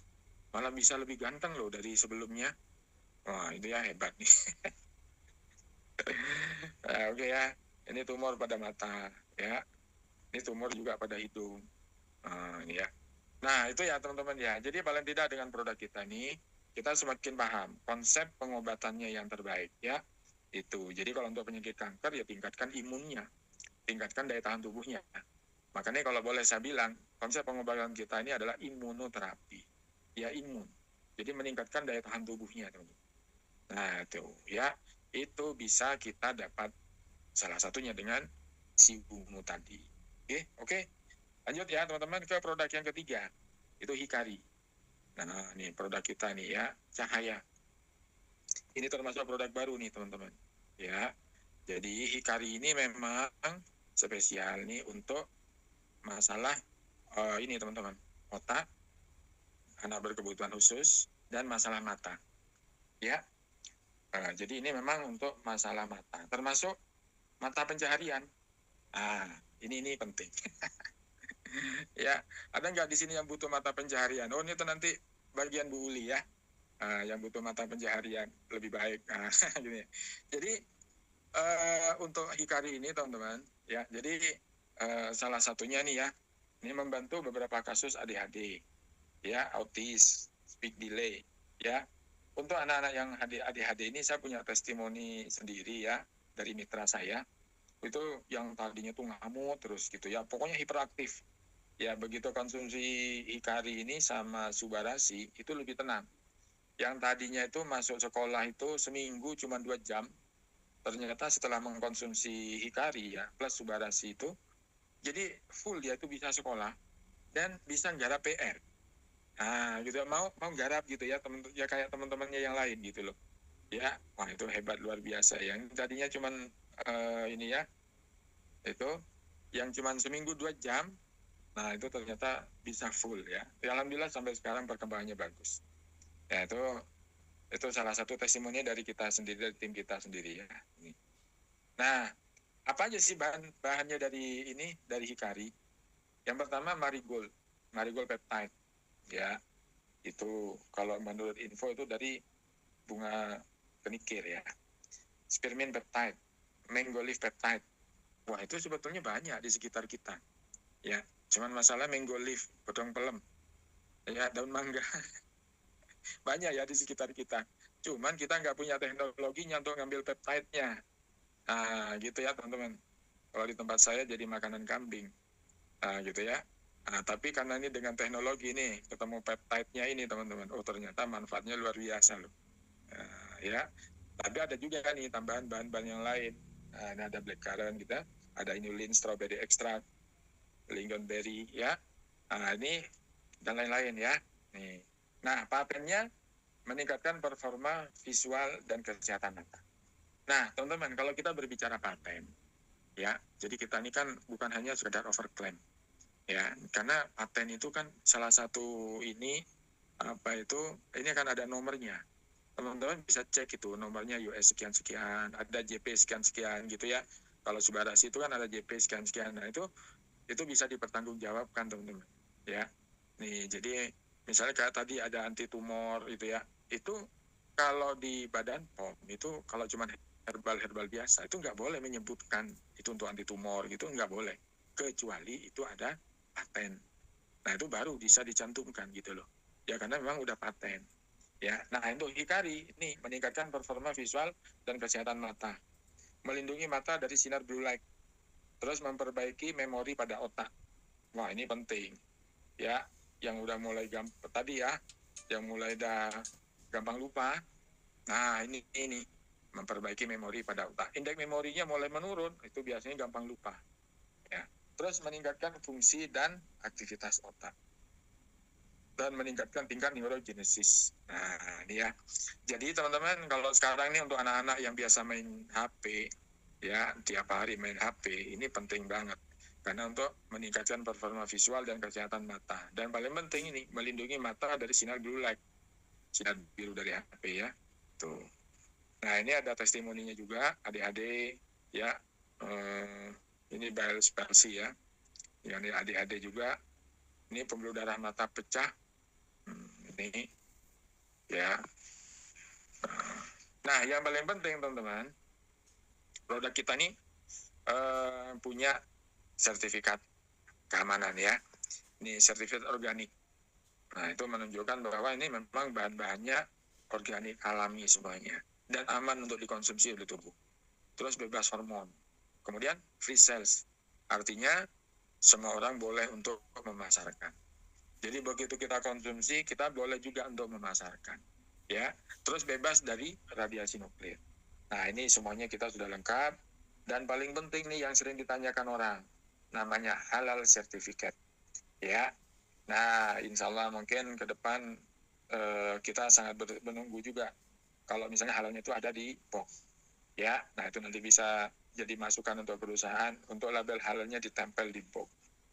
Malah bisa lebih ganteng loh dari sebelumnya. Wah itu ya hebat nih. Nah, oke ya. Ini tumor pada mata ya. Ini tumor juga pada hidung. Ini ya. Nah itu ya teman-teman ya. Jadi paling tidak dengan produk kita nih, kita semakin paham konsep pengobatannya yang terbaik ya. Itu. Jadi kalau untuk penyakit kanker ya tingkatkan imunnya, tingkatkan daya tahan tubuhnya. Makanya kalau boleh saya bilang, konsep pengobatan kita ini adalah imunoterapi. Ya imun. Jadi meningkatkan daya tahan tubuhnya, teman-teman. Nah, itu ya. Itu bisa kita dapat salah satunya dengan si bungu tadi. Oke. Lanjut ya, teman-teman ke produk yang ketiga. Itu Hikari. Nah, ini produk kita nih ya, cahaya. Ini termasuk produk baru nih, teman-teman. Ya. Jadi Hikari ini memang spesial nih untuk masalah ini teman-teman, otak, anak berkebutuhan khusus, dan masalah mata. Ya, jadi ini memang untuk masalah mata, termasuk mata pencaharian. Ini penting. Ya, ada nggak di sini yang butuh mata pencaharian? Oh, ini tuh nanti bagian Bu Uli ya, yang butuh mata pencaharian lebih baik. Gini. Jadi untuk Hikari ini teman-teman, ya, jadi salah satunya nih ya, ini membantu beberapa kasus ADHD, ya, autis, speech delay, ya. Untuk anak-anak yang ADHD ini saya punya testimoni sendiri ya dari mitra saya. Itu yang tadinya tuh ngamuk terus gitu ya, pokoknya hiperaktif. Ya begitu konsumsi Hikari ini sama Subarasi itu lebih tenang. Yang tadinya itu masuk sekolah itu seminggu cuma 2 jam, ternyata setelah mengkonsumsi Hikari ya plus Subarasi itu, jadi full dia itu bisa sekolah dan bisa nggarap PR. Gitu mau garap gitu ya temen, ya kayak teman-temannya yang lain gitu loh. Ya, wah itu hebat luar biasa. Yang tadinya cuman ini ya, itu yang cuman seminggu 2 jam, nah itu ternyata bisa full ya. Alhamdulillah sampai sekarang perkembangannya bagus. Ya itu salah satu testimoni dari kita sendiri, dari tim kita sendiri ya. Nah, apa aja sih bahannya dari ini, dari Hikari? Yang pertama marigold peptide. Ya, itu kalau menurut info itu dari bunga kenikir ya. Spearmint peptide, mango leaf peptide. Wah itu sebetulnya banyak di sekitar kita. Ya, cuman masalah mango leaf, bodong pelem, ya daun mangga. Banyak ya di sekitar kita. Cuman kita nggak punya teknologinya untuk ngambil peptide-nya. Gitu ya teman-teman. Kalau di tempat saya jadi makanan kambing. Gitu ya. Tapi karena ini dengan teknologi ini, ketemu peptide-nya ini teman-teman. Oh ternyata manfaatnya luar biasa loh. Ya. Tapi ada juga nih tambahan bahan-bahan yang lain. Ada blackcurrant kita, ada inulin, strawberry extract, lingonberry ya. Ini dan lain-lain ya. Nih. Nah, patennya meningkatkan performa visual dan kesehatan mata. Nah, teman-teman, kalau kita berbicara paten, ya, jadi kita ini kan bukan hanya sekedar overclaim, ya, karena paten itu kan salah satu ini ini kan ada nomornya. Teman-teman bisa cek itu nomornya US sekian-sekian, ada JP sekian-sekian gitu ya. Kalau Subarasi itu kan ada JP sekian-sekian. Nah, itu bisa dipertanggungjawabkan teman-teman. Ya, nih jadi misalnya kayak tadi ada anti tumor itu ya, itu kalau di Badan POM itu kalau cuma herbal biasa itu nggak boleh menyebutkan itu untuk anti tumor gitu, nggak boleh, kecuali itu ada paten. Nah itu baru bisa dicantumkan gitu loh ya, karena memang udah paten ya. Nah untuk Hikari ini meningkatkan performa visual dan kesehatan mata, melindungi mata dari sinar blue light, terus memperbaiki memori pada otak. Wah ini penting ya, yang udah mulai tadi ya, yang mulai udah gampang lupa. Nah ini memperbaiki memori pada otak. Indeks memorinya mulai menurun, itu biasanya gampang lupa. Ya. Terus meningkatkan fungsi dan aktivitas otak. Dan meningkatkan tingkat neurogenesis. Nah ini ya. Jadi teman-teman kalau sekarang ini untuk anak-anak yang biasa main HP, ya tiap hari main HP, ini penting banget. Karena untuk meningkatkan performa visual dan kesehatan mata. Dan paling penting ini, melindungi mata dari sinar blue light. Sinar biru dari HP ya. itu. Nah, ini ada testimoninya juga, adik-adik ya. Ini biopsi ya. Yang adik-adik juga. Ini pembuluh darah mata pecah. Ini ya. Nah, yang paling penting teman-teman, produk kita ini punya sertifikat keamanan ya. Ini sertifikat organik. Nah, itu menunjukkan bahwa ini memang bahan-bahannya organik alami semuanya dan aman untuk dikonsumsi oleh tubuh. Terus bebas hormon. Kemudian free sales. Artinya semua orang boleh untuk memasarkan. Jadi begitu kita konsumsi, kita boleh juga untuk memasarkan. Ya, terus bebas dari radiasi nuklir. Nah, ini semuanya kita sudah lengkap. Dan paling penting nih yang sering ditanyakan orang, namanya halal certificate. Ya, nah insya Allah mungkin ke depan kita sangat menunggu juga. Kalau misalnya halalnya itu ada di POK. Ya, nah itu nanti bisa jadi masukan untuk perusahaan, untuk label halalnya ditempel di POK.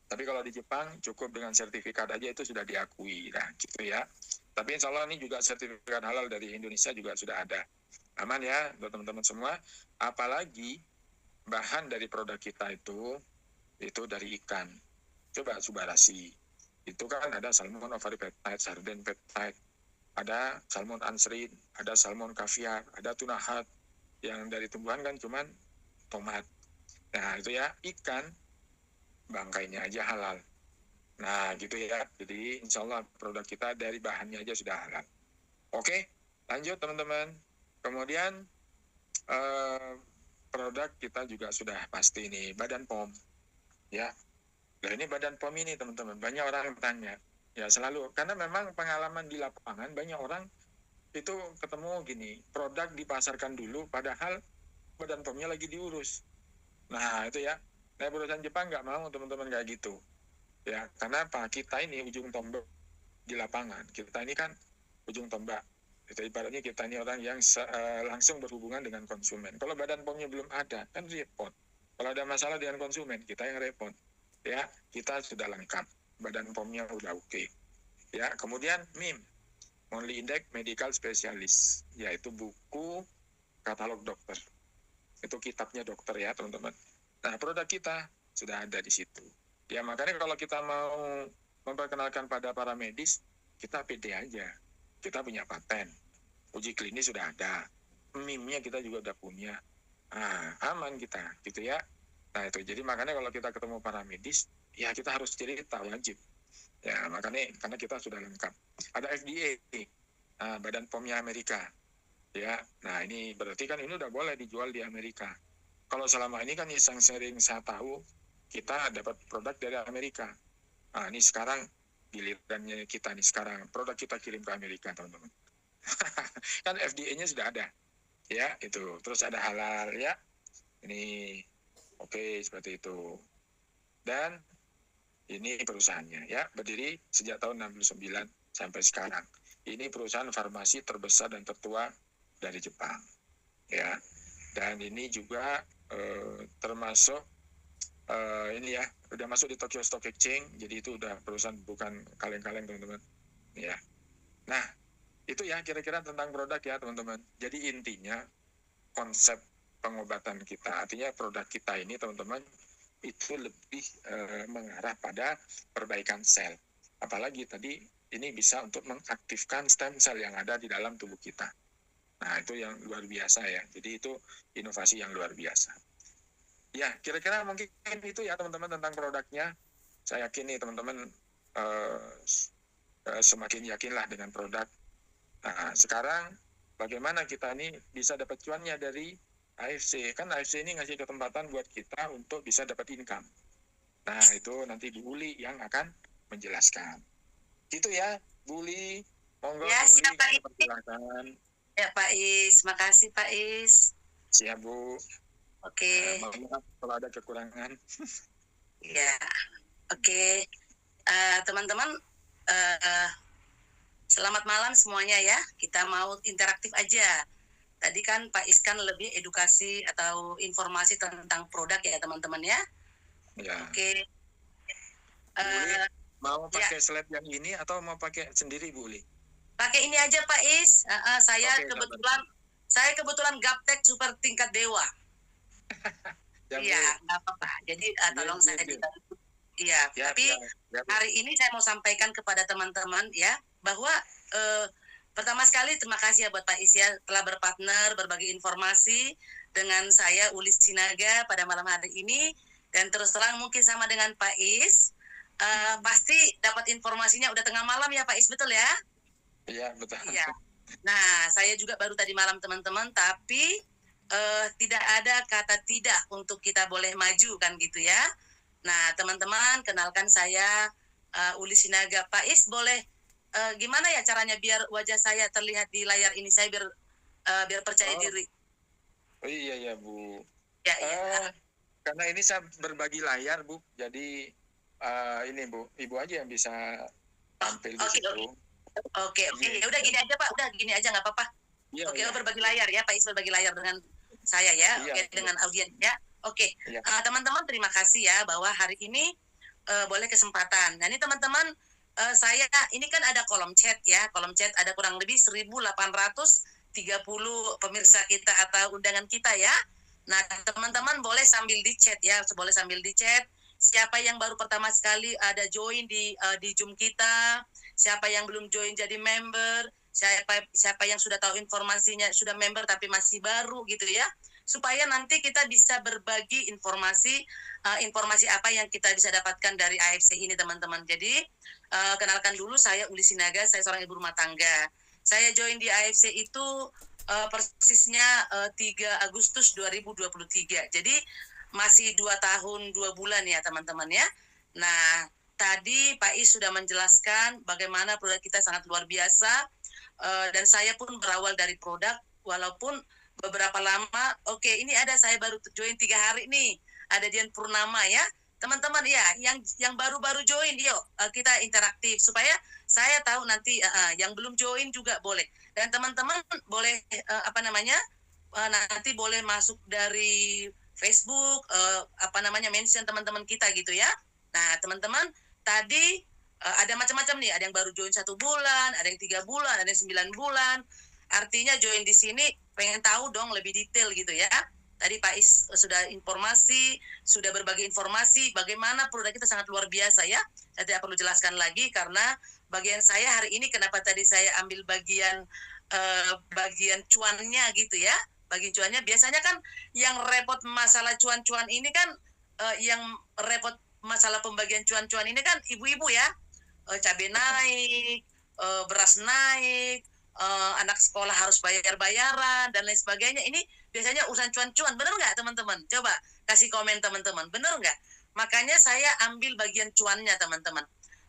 Tapi kalau di Jepang cukup dengan sertifikat aja itu sudah diakui, nah gitu ya. Tapi insya Allah ini juga sertifikat halal dari Indonesia juga sudah ada. Aman ya buat teman-teman semua. Apalagi bahan dari produk kita itu dari ikan. Coba Subarashi. Itu kan ada salmon ovari peptide, sarden peptide, ada salmon ansrin, ada salmon kaviar, ada tuna hat. Yang dari tumbuhan kan cuman tomat. Nah itu ya, ikan bangkainya aja halal. Nah gitu ya. Jadi insya Allah produk kita dari bahannya aja sudah halal. Oke, lanjut teman-teman. Kemudian produk kita juga sudah pasti nih, Badan POM. Ya, nah ini Badan POM ini teman-teman, banyak orang yang bertanya. Ya selalu, karena memang pengalaman di lapangan, banyak orang itu ketemu gini, produk dipasarkan dulu, padahal Badan POM-nya lagi diurus. Nah itu ya, nah perusahaan Jepang nggak mau teman-teman kayak gitu. Ya, karena apa? Kita ini ujung tombak di lapangan. Kita ini kan ujung tombak. Itu ibaratnya kita ini orang yang langsung berhubungan dengan konsumen. Kalau Badan POM-nya belum ada, kan repot. Kalau ada masalah dengan konsumen, kita yang repot. Ya, kita sudah lengkap. Badan POM-nya udah oke. Ya, kemudian MIM, Monthly Index Medical Specialist, yaitu buku katalog dokter. Itu kitabnya dokter ya, teman-teman. Nah, produk kita sudah ada di situ. Ya, makanya kalau kita mau memperkenalkan pada para medis, kita pede aja. Kita punya paten, uji klinis sudah ada, MIM-nya kita juga udah punya. Nah, aman kita, gitu ya. Nah, itu. Jadi makanya kalau kita ketemu para medis, ya kita harus cerita, wajib. Ya, makanya karena kita sudah lengkap. Ada FDA, Badan POM-nya Amerika. Ya, nah ini berarti kan ini udah boleh dijual di Amerika. Kalau selama ini kan yang sering saya tahu, kita dapat produk dari Amerika. Nah, ini sekarang gilirannya kita nih sekarang, produk kita kirim ke Amerika, teman-teman. Kan FDA-nya sudah ada. Ya, itu. Terus ada halal, ya. Ini, oke, seperti itu. Dan ini perusahaannya, ya. Berdiri sejak tahun 69 sampai sekarang. Ini perusahaan farmasi terbesar dan tertua dari Jepang. Ya. Dan ini juga termasuk ini ya, udah masuk di Tokyo Stock Exchange, jadi itu udah perusahaan bukan kaleng-kaleng teman-teman. Ya. Nah, itu ya kira-kira tentang produk ya teman-teman. Jadi intinya konsep pengobatan kita, artinya produk kita ini teman-teman itu lebih mengarah pada perbaikan sel. Apalagi tadi ini bisa untuk mengaktifkan stem cell yang ada di dalam tubuh kita. Nah, itu yang luar biasa ya. Jadi itu inovasi yang luar biasa. Ya, kira-kira mungkin itu ya teman-teman tentang produknya. Saya yakin nih teman-teman semakin yakinlah dengan produk. Nah, sekarang bagaimana kita nih bisa dapat cuannya dari AFC? Kan AFC ini ngasih kesempatan buat kita untuk bisa dapat income. Nah, itu nanti Bu Uli yang akan menjelaskan. Gitu ya, Bu Uli. Monggo ya, Bu Uli, siap, Pak Is. persilakan. Ya, Pak Is. Makasih, Pak Is. Siap, Bu. Oke. Maaf kalau ada kekurangan. Ya, oke. Teman-teman, selamat malam semuanya ya. Kita mau interaktif aja. Tadi kan Pak Iskan lebih edukasi atau informasi tentang produk ya teman-teman ya. Ya. Oke. Bu Uli, mau pakai slide yang ini atau mau pakai sendiri Bu Uli? Pakai ini aja Pak Is. Saya kebetulan Saya kebetulan gaptek super tingkat dewa. Iya, nggak apa-apa. Jadi tolong saya dibantu. Iya, tapi hari ini saya mau sampaikan kepada teman-teman ya bahwa pertama sekali terima kasih ya buat Pak Is ya telah berpartner berbagi informasi dengan saya Ulis Sinaga pada malam hari ini, dan terus terang mungkin sama dengan Pak Is pasti dapat informasinya udah tengah malam ya Pak Is, betul ya? Iya, betul. Iya. Nah, saya juga baru tadi malam teman-teman, tapi tidak ada kata tidak untuk kita boleh maju kan gitu ya. Nah, teman-teman, kenalkan saya Ulis Sinaga. Pak Is, boleh gimana ya caranya biar wajah saya terlihat di layar ini, saya biar percaya diri. Oh iya Bu. Ya, iya. Karena ini saya berbagi layar Bu, jadi ini Bu, Ibu aja yang bisa tampil di situ. Oke, ya udah gini aja Pak, udah gini aja nggak apa-apa. Oke, berbagi layar ya, Pak Is berbagi layar dengan saya ya, oke, dengan audiens ya. Oke, teman-teman terima kasih ya bahwa hari ini boleh kesempatan. Nah ini teman-teman, saya ini kan ada kolom chat ya, kolom chat ada kurang lebih 1.830 pemirsa kita atau undangan kita ya. Nah teman-teman boleh sambil di chat ya, boleh sambil di chat. Siapa yang baru pertama sekali ada join di Zoom kita, siapa yang belum join jadi member, siapa yang sudah tahu informasinya sudah member tapi masih baru gitu ya, supaya nanti kita bisa berbagi informasi apa yang kita bisa dapatkan dari AFC ini teman-teman. Jadi kenalkan dulu, saya Ulis Sinaga, saya seorang ibu rumah tangga. Saya join di AFC itu persisnya 3 Agustus 2023. Jadi masih 2 tahun 2 bulan ya teman-teman ya. Nah tadi Pak Is sudah menjelaskan bagaimana produk kita sangat luar biasa, dan saya pun berawal dari produk walaupun beberapa lama. Oke, ini ada saya baru join 3 hari nih, ada Dian Purnama ya teman-teman ya, yang baru-baru join, yuk kita interaktif supaya saya tahu nanti yang belum join juga boleh, dan teman-teman boleh nanti boleh masuk dari Facebook mention teman-teman kita gitu ya. Nah teman-teman tadi ada macam-macam nih, ada yang baru join 1 bulan, ada yang 3 bulan, ada yang 9 bulan. Artinya join di sini pengen tahu dong lebih detail gitu ya. Tadi Pak Is sudah sudah berbagi informasi bagaimana produk kita sangat luar biasa ya. Saya tidak perlu jelaskan lagi karena bagian saya hari ini kenapa tadi saya ambil bagian cuannya gitu ya. Bagian cuannya biasanya kan yang repot masalah cuan-cuan ini kan yang repot masalah pembagian cuan-cuan ini kan ibu-ibu ya. Cabai naik, beras naik, anak sekolah harus bayar-bayaran dan lain sebagainya. Ini biasanya urusan cuan-cuan, bener nggak teman-teman? Coba kasih komen teman-teman, bener nggak? Makanya saya ambil bagian cuannya teman-teman.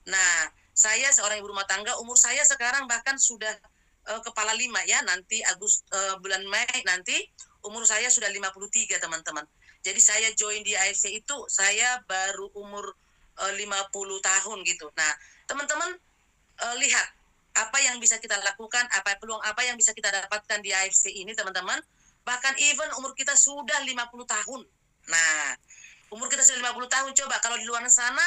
Nah, saya seorang ibu rumah tangga, umur saya sekarang bahkan sudah kepala 5 ya, nanti bulan Mei nanti umur saya sudah 53 teman-teman. Jadi saya join di AFC itu saya baru umur 50 tahun gitu. Nah, teman-teman lihat apa yang bisa kita lakukan, peluang apa yang bisa kita dapatkan di AFC ini teman-teman. Bahkan even umur kita sudah 50 tahun. Nah, umur kita sudah 50 tahun, coba kalau di luar sana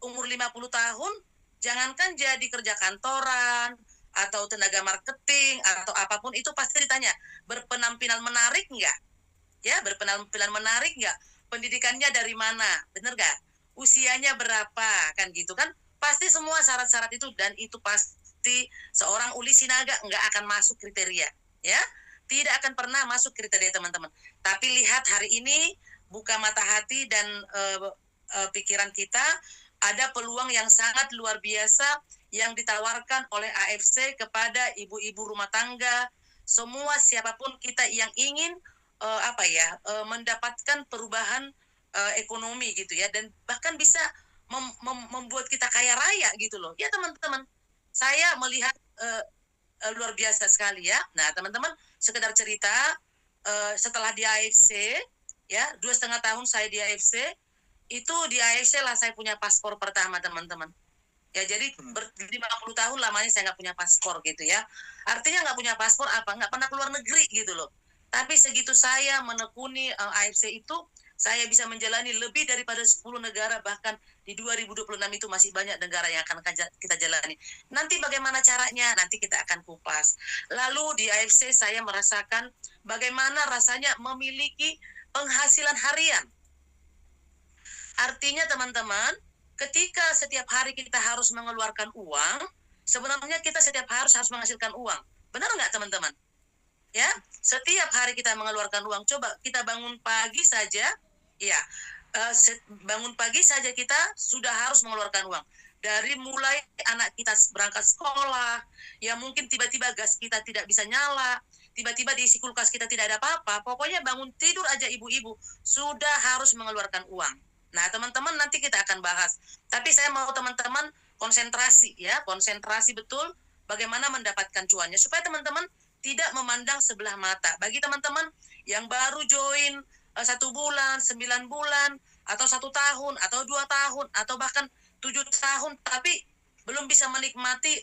umur 50 tahun jangankan jadi kerja kantoran atau tenaga marketing atau apapun itu pasti ditanya berpenampilan menarik nggak? Ya, berpenampilan menarik nggak? Pendidikannya dari mana? Bener nggak? Usianya berapa? Kan gitu kan? Pasti semua syarat-syarat itu, dan itu pasti seorang Ulis Sinaga nggak akan masuk kriteria. Ya, tidak akan pernah masuk kriteria teman-teman. Tapi lihat hari ini, buka mata hati dan pikiran kita, ada peluang yang sangat luar biasa yang ditawarkan oleh AFC kepada ibu-ibu rumah tangga, semua siapapun kita yang ingin mendapatkan perubahan ekonomi gitu ya, dan bahkan bisa membuat kita kaya raya gitu loh ya teman-teman. Saya melihat luar biasa sekali ya. Nah teman-teman, sekedar cerita, setelah di AFC ya 2,5 tahun saya di AFC, itu di AFC lah saya punya paspor pertama teman-teman ya. Jadi 50 tahun lamanya saya nggak punya paspor gitu ya. Artinya nggak punya paspor apa, nggak pernah keluar negeri gitu loh. Tapi segitu saya menekuni AFC itu, saya bisa menjalani lebih daripada 10 negara, bahkan di 2026 itu masih banyak negara yang akan kita jalani. Nanti bagaimana caranya? Nanti kita akan kupas. Lalu di AFC saya merasakan bagaimana rasanya memiliki penghasilan harian. Artinya teman-teman, ketika setiap hari kita harus mengeluarkan uang, sebenarnya kita setiap hari harus menghasilkan uang. Benar nggak teman-teman? Ya, setiap hari kita mengeluarkan uang. Coba kita bangun pagi saja, ya, bangun pagi saja kita sudah harus mengeluarkan uang. Dari mulai anak kita berangkat sekolah, ya mungkin tiba-tiba gas kita tidak bisa nyala, tiba-tiba diisi kulkas kita tidak ada apa-apa. Pokoknya bangun tidur aja ibu-ibu sudah harus mengeluarkan uang. Nah, teman-teman nanti kita akan bahas. Tapi saya mau teman-teman konsentrasi ya, konsentrasi betul bagaimana mendapatkan cuannya supaya teman-teman tidak memandang sebelah mata. Bagi teman-teman yang baru join 1 bulan, 9 bulan, atau 1 tahun, atau 2 tahun, atau bahkan 7 tahun, tapi belum bisa menikmati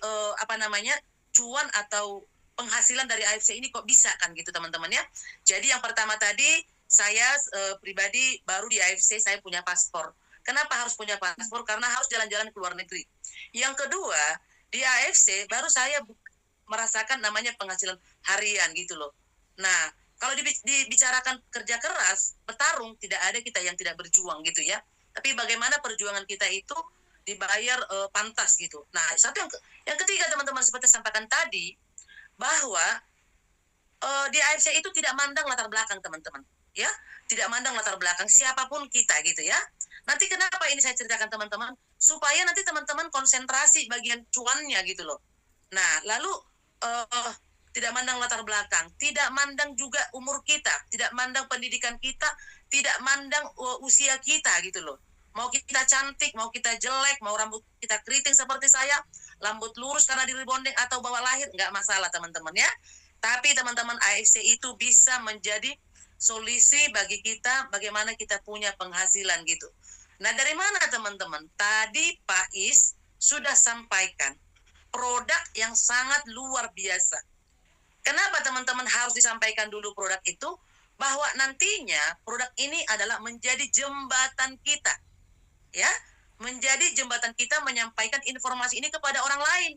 cuan atau penghasilan dari AFC ini, kok bisa kan gitu teman-teman ya. Jadi yang pertama tadi, saya pribadi baru di AFC, saya punya paspor. Kenapa harus punya paspor? Karena harus jalan-jalan ke luar negeri. Yang kedua, di AFC baru saya merasakan namanya penghasilan harian gitu loh. Nah, kalau dibicarakan kerja keras, bertarung, tidak ada kita yang tidak berjuang gitu ya. Tapi bagaimana perjuangan kita itu dibayar pantas gitu. Nah, yang ketiga teman-teman, seperti saya sampaikan tadi, bahwa di AFC itu tidak mandang latar belakang teman-teman, ya, tidak mandang latar belakang siapapun kita gitu ya. Nanti kenapa ini saya ceritakan teman-teman, supaya nanti teman-teman konsentrasi bagian cuannya gitu loh. Nah, lalu tidak mandang latar belakang, tidak mandang juga umur kita, tidak mandang pendidikan kita, tidak mandang usia kita gitu loh. Mau kita cantik, mau kita jelek, mau rambut kita keriting seperti saya, rambut lurus karena di rebonding atau bawa lahir, nggak masalah teman-teman ya. Tapi teman-teman, AFC itu bisa menjadi solusi bagi kita bagaimana kita punya penghasilan gitu. Nah, dari mana teman-teman? Tadi Pak Is sudah sampaikan produk yang sangat luar biasa. Kenapa teman-teman harus disampaikan dulu produk itu? Bahwa nantinya produk ini adalah menjadi jembatan kita, ya, menjadi jembatan kita menyampaikan informasi ini kepada orang lain.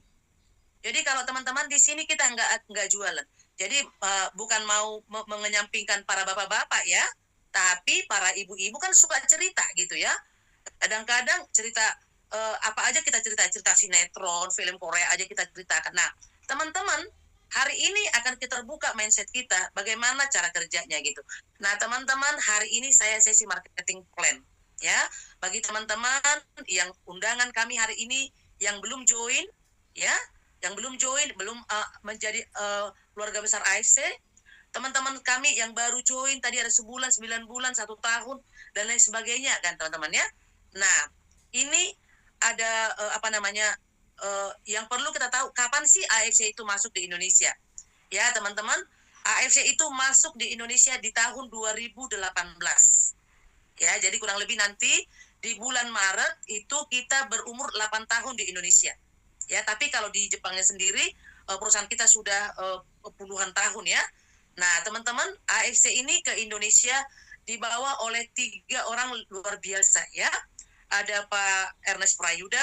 Jadi kalau teman-teman di sini kita nggak jualan. Jadi bukan mau menyampingkan para bapak-bapak ya, tapi para ibu-ibu kan suka cerita gitu ya. Kadang-kadang cerita apa aja kita cerita sinetron, film Korea aja kita ceritakan. Nah, teman-teman, hari ini akan kita terbuka mindset kita, bagaimana cara kerjanya gitu. Nah, teman-teman, hari ini saya sesi marketing plan, ya. Bagi teman-teman yang undangan kami hari ini yang belum join, ya, yang belum join, belum menjadi keluarga besar AFC, teman-teman kami yang baru join tadi ada sebulan, 9 bulan, 1 tahun, dan lain sebagainya kan teman-teman ya. Nah, ini ada yang perlu kita tahu, kapan sih AFC itu masuk di Indonesia? Ya teman-teman, AFC itu masuk di Indonesia di tahun 2018. Ya, jadi kurang lebih nanti di bulan Maret itu kita berumur 8 tahun di Indonesia. Ya, tapi kalau di Jepangnya sendiri perusahaan kita sudah puluhan tahun ya. Nah, teman-teman, AFC ini ke Indonesia dibawa oleh 3 orang luar biasa ya. Ada Pak Ernest Prayuda,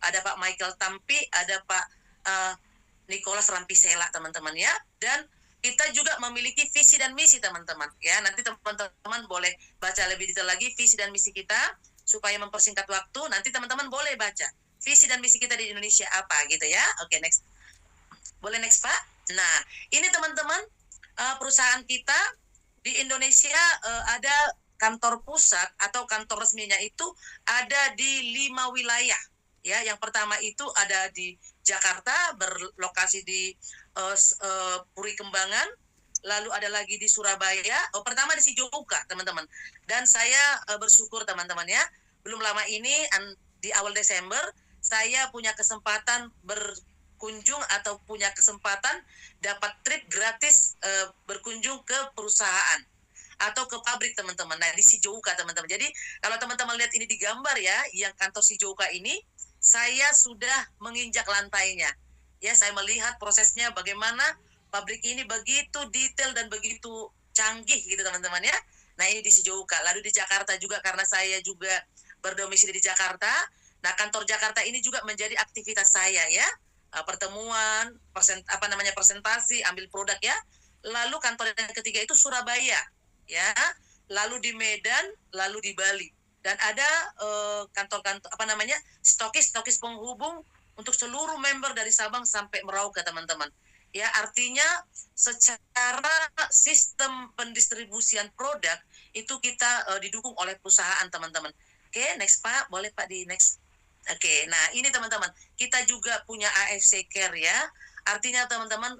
ada Pak Michael Tampi, ada Pak Nicholas Rampisela teman-teman ya. Dan kita juga memiliki visi dan misi teman-teman ya. Nanti teman-teman boleh baca lebih detail lagi visi dan misi kita supaya mempersingkat waktu. Nanti teman-teman boleh baca visi dan misi kita di Indonesia apa gitu ya. Oke, next. Boleh next Pak. Nah, ini teman-teman perusahaan kita di Indonesia ada kantor pusat atau kantor resminya itu ada di 5 wilayah. Ya, yang pertama itu ada di Jakarta, berlokasi di Puri Kembangan, lalu ada lagi di Surabaya. Pertama di Sijouka, teman-teman. Dan saya bersyukur teman-teman ya, belum lama ini di awal Desember saya punya kesempatan berkunjung atau punya kesempatan dapat trip gratis berkunjung ke perusahaan atau ke pabrik teman-teman. Nah, di Sijouka teman-teman. Jadi kalau teman-teman lihat ini di gambar ya, yang kantor Sijouka ini, saya sudah menginjak lantainya. Ya, saya melihat prosesnya bagaimana pabrik ini begitu detail dan begitu canggih gitu teman-teman ya. Nah ini di Sijouka. Lalu di Jakarta juga karena saya juga berdomisili di Jakarta. Nah kantor Jakarta ini juga menjadi aktivitas saya ya. Pertemuan, presentasi, ambil produk ya. Lalu kantor yang ketiga itu Surabaya ya. Lalu di Medan, lalu di Bali. Dan ada kantor-kantor stokis penghubung untuk seluruh member dari Sabang sampai Merauke teman-teman. Ya, artinya secara sistem pendistribusian produk itu kita didukung oleh perusahaan teman-teman. Oke, next Pak, boleh Pak di next. Oke, nah ini teman-teman, kita juga punya AFC Care ya. Artinya teman-teman,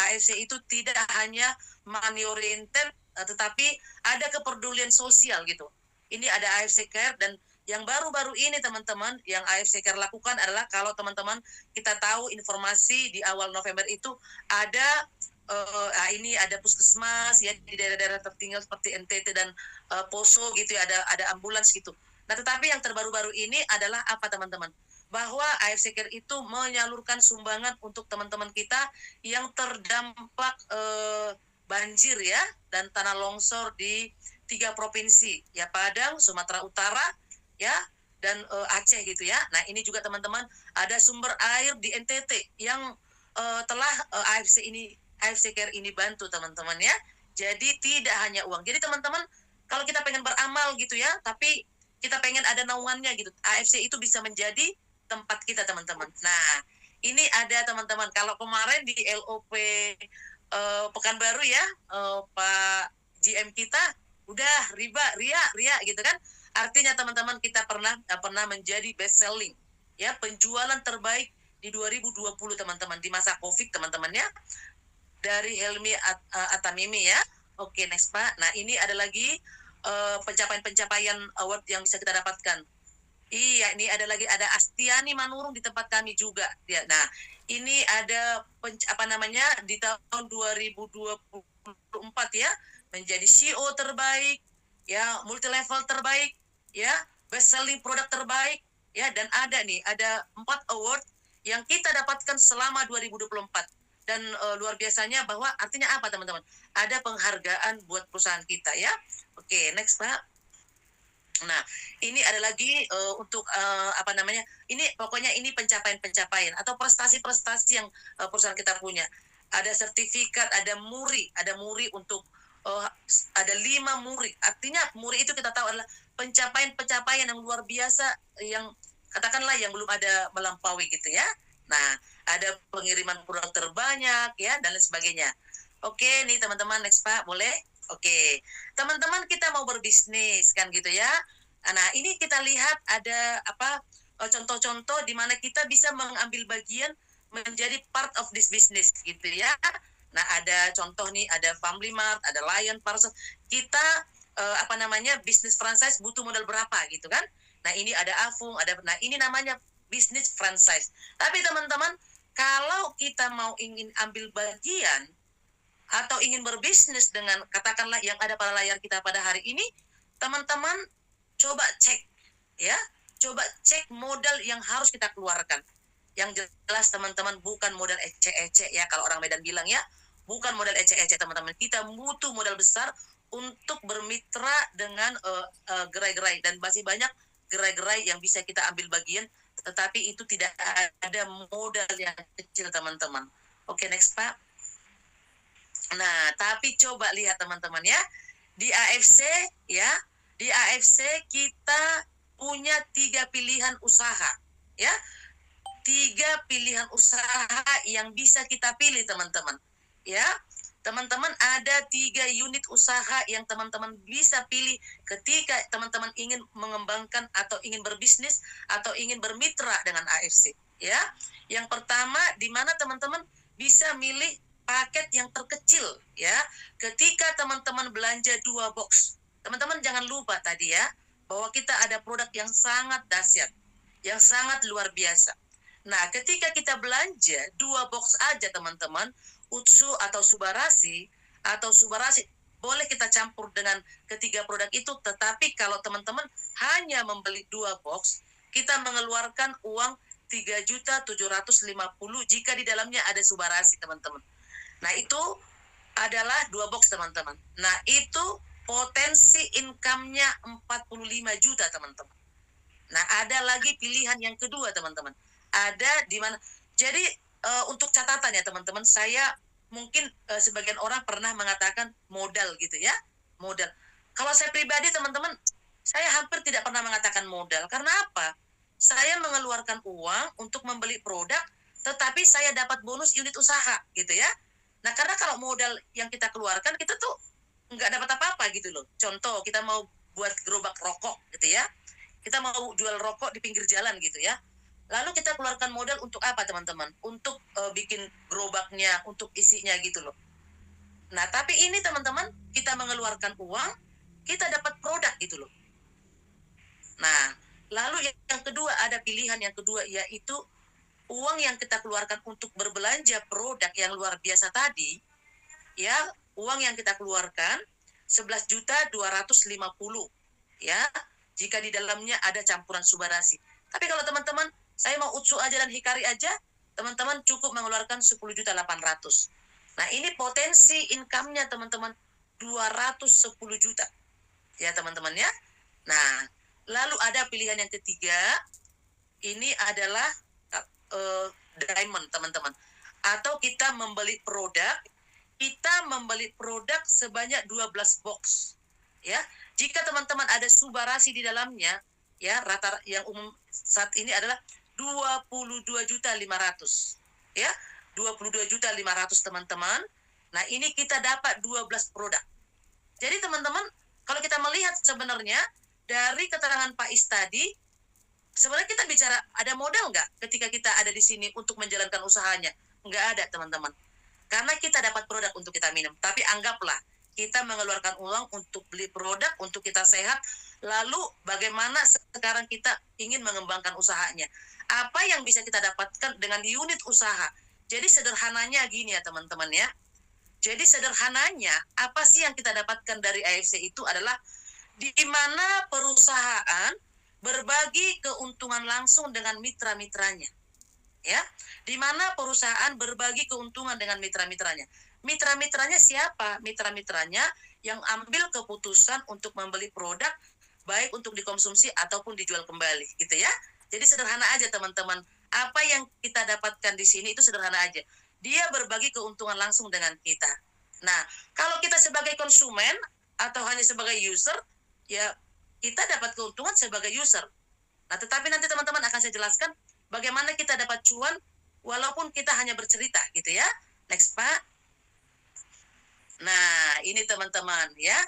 AFC itu tidak hanya money oriented, tetapi ada kepedulian sosial gitu. Ini ada AFC Care dan yang baru-baru ini teman-teman, yang AFC Care lakukan adalah kalau teman-teman kita tahu informasi di awal November itu ada ini ada puskesmas ya di daerah-daerah tertinggal seperti NTT dan Poso gitu ya, ada ambulans gitu. Nah, tetapi yang terbaru-baru ini adalah apa teman-teman? Bahwa AFC Care itu menyalurkan sumbangan untuk teman-teman kita yang terdampak banjir ya dan tanah longsor di 3 provinsi ya, Padang, Sumatera Utara ya dan Aceh gitu ya. Nah ini juga teman-teman ada sumber air di NTT yang telah AFC Care ini bantu teman-teman ya. Jadi tidak hanya uang. Jadi teman-teman kalau kita pengen beramal gitu ya, tapi kita pengen ada naungannya gitu, AFC itu bisa menjadi tempat kita teman-teman. Nah ini ada teman-teman, kalau kemarin di LOP Pekanbaru ya, Pak GM kita udah ria gitu kan. Artinya teman-teman kita pernah menjadi best selling ya, penjualan terbaik di 2020 teman-teman di masa Covid teman-teman ya, dari Helmi Atamimi ya. Oke, next Pak. Nah ini ada lagi pencapaian award yang bisa kita dapatkan. Iya, ini ada lagi, ada Astiani Manurung di tempat kami juga. Ya, nah, ini ada di tahun 2024 ya, menjadi CEO terbaik, ya, multi level terbaik, ya, best selling produk terbaik, ya, dan ada 4 award yang kita dapatkan selama 2024. Dan luar biasanya bahwa artinya apa teman-teman? Ada penghargaan buat perusahaan kita ya. Oke, next Pak. Nah, ini ada lagi untuk ini pokoknya ini pencapaian atau prestasi yang perusahaan kita punya. Ada sertifikat, ada muri untuk ada 5 muri. Artinya muri itu kita tahu adalah pencapaian yang luar biasa yang katakanlah yang belum ada melampaui gitu ya. Nah, ada pengiriman produk terbanyak ya dan lain sebagainya. Oke, nih teman-teman next Pak, boleh? Oke, teman-teman kita mau berbisnis kan gitu ya. Nah ini kita lihat ada contoh-contoh di mana kita bisa mengambil bagian menjadi part of this business gitu ya. Nah ada contoh nih, ada Family Mart, ada Lion Parcel. Kita bisnis franchise butuh modal berapa gitu kan. Nah ini ada Afung, nah ini namanya bisnis franchise. Tapi teman-teman kalau kita mau ingin ambil bagian atau ingin berbisnis dengan katakanlah yang ada pada layar kita pada hari ini, teman-teman coba cek modal yang harus kita keluarkan. Yang jelas teman-teman bukan modal ecek-ecek ya, kalau orang Medan bilang ya, bukan modal ecek-ecek teman-teman. Kita butuh modal besar untuk bermitra dengan gerai-gerai, dan masih banyak gerai-gerai yang bisa kita ambil bagian, tetapi itu tidak ada modal yang kecil teman-teman. Oke, next Pak. Nah, tapi coba lihat teman-teman ya, di AFC ya, di AFC kita punya 3 pilihan usaha ya, 3 pilihan usaha yang bisa kita pilih teman-teman ya. Teman-teman ada 3 unit usaha yang teman-teman bisa pilih ketika teman-teman ingin mengembangkan atau ingin berbisnis atau ingin bermitra dengan AFC ya. Yang pertama, di mana teman-teman bisa milih paket yang terkecil ya. Ketika teman-teman belanja 2 box, teman-teman jangan lupa tadi ya, bahwa kita ada produk yang sangat dahsyat, yang sangat luar biasa. Nah, ketika kita belanja 2 box aja teman-teman, Utsu atau Subarasi boleh kita campur dengan ketiga produk itu, tetapi kalau teman-teman hanya membeli 2 box, kita mengeluarkan uang 3.750.000 jika di dalamnya ada Subarasi teman-teman. Nah itu adalah 2 box teman-teman. Nah itu potensi income-nya 45 juta, teman-teman. Nah, ada lagi pilihan yang kedua, teman-teman. Ada di mana? Jadi, untuk catatan ya, teman-teman, saya mungkin sebagian orang pernah mengatakan modal gitu ya. Modal. Kalau saya pribadi, teman-teman, saya hampir tidak pernah mengatakan modal. Karena apa? Saya mengeluarkan uang untuk membeli produk, tetapi saya dapat bonus unit usaha gitu ya. Nah, karena kalau modal yang kita keluarkan, kita tuh nggak dapat apa-apa gitu loh. Contoh, kita mau buat gerobak rokok gitu ya. Kita mau jual rokok di pinggir jalan gitu ya. Lalu kita keluarkan modal untuk apa, teman-teman? Untuk bikin gerobaknya, untuk isinya gitu loh. Nah, tapi ini teman-teman, kita mengeluarkan uang, kita dapat produk gitu loh. Nah, lalu yang kedua, ada pilihan yang kedua, yaitu uang yang kita keluarkan untuk berbelanja produk yang luar biasa tadi, ya, uang yang kita keluarkan 11.250.000 ya, jika di dalamnya ada campuran subarasi. Tapi kalau teman-teman saya mau utsu aja dan hikari aja, teman-teman cukup mengeluarkan 10.800.000. Nah, ini potensi income-nya teman-teman 210 juta. Ya, teman-teman ya. Nah, lalu ada pilihan yang ketiga, ini adalah diamond, teman-teman. Atau kita membeli produk sebanyak 12 box. Ya, jika teman-teman ada subarasi di dalamnya, ya, rata yang umum saat ini adalah 22.500.000. Ya, 22.500.000 teman-teman. Nah, ini kita dapat 12 produk. Jadi teman-teman, kalau kita melihat sebenarnya dari keterangan Pak Is tadi, sebenarnya kita bicara ada modal nggak ketika kita ada di sini untuk menjalankan usahanya? Nggak ada, teman-teman. Karena kita dapat produk untuk kita minum. Tapi anggaplah kita mengeluarkan uang untuk beli produk, untuk kita sehat. Lalu bagaimana sekarang kita ingin mengembangkan usahanya? Apa yang bisa kita dapatkan dengan unit usaha? Jadi sederhananya gini ya, teman-teman ya. Jadi sederhananya, apa sih yang kita dapatkan dari AFC itu adalah di mana perusahaan berbagi keuntungan langsung dengan mitra-mitranya. Ya, di mana perusahaan berbagi keuntungan dengan mitra-mitranya. Mitra-mitranya siapa? Mitra-mitranya yang ambil keputusan untuk membeli produk baik untuk dikonsumsi ataupun dijual kembali, gitu ya. Jadi sederhana aja, teman-teman. Apa yang kita dapatkan di sini itu sederhana aja. Dia berbagi keuntungan langsung dengan kita. Nah, kalau kita sebagai konsumen atau hanya sebagai user, ya kita dapat keuntungan sebagai user. Nah, tetapi nanti teman-teman akan saya jelaskan bagaimana kita dapat cuan walaupun kita hanya bercerita gitu ya. Next, Pak. Nah, ini teman-teman ya.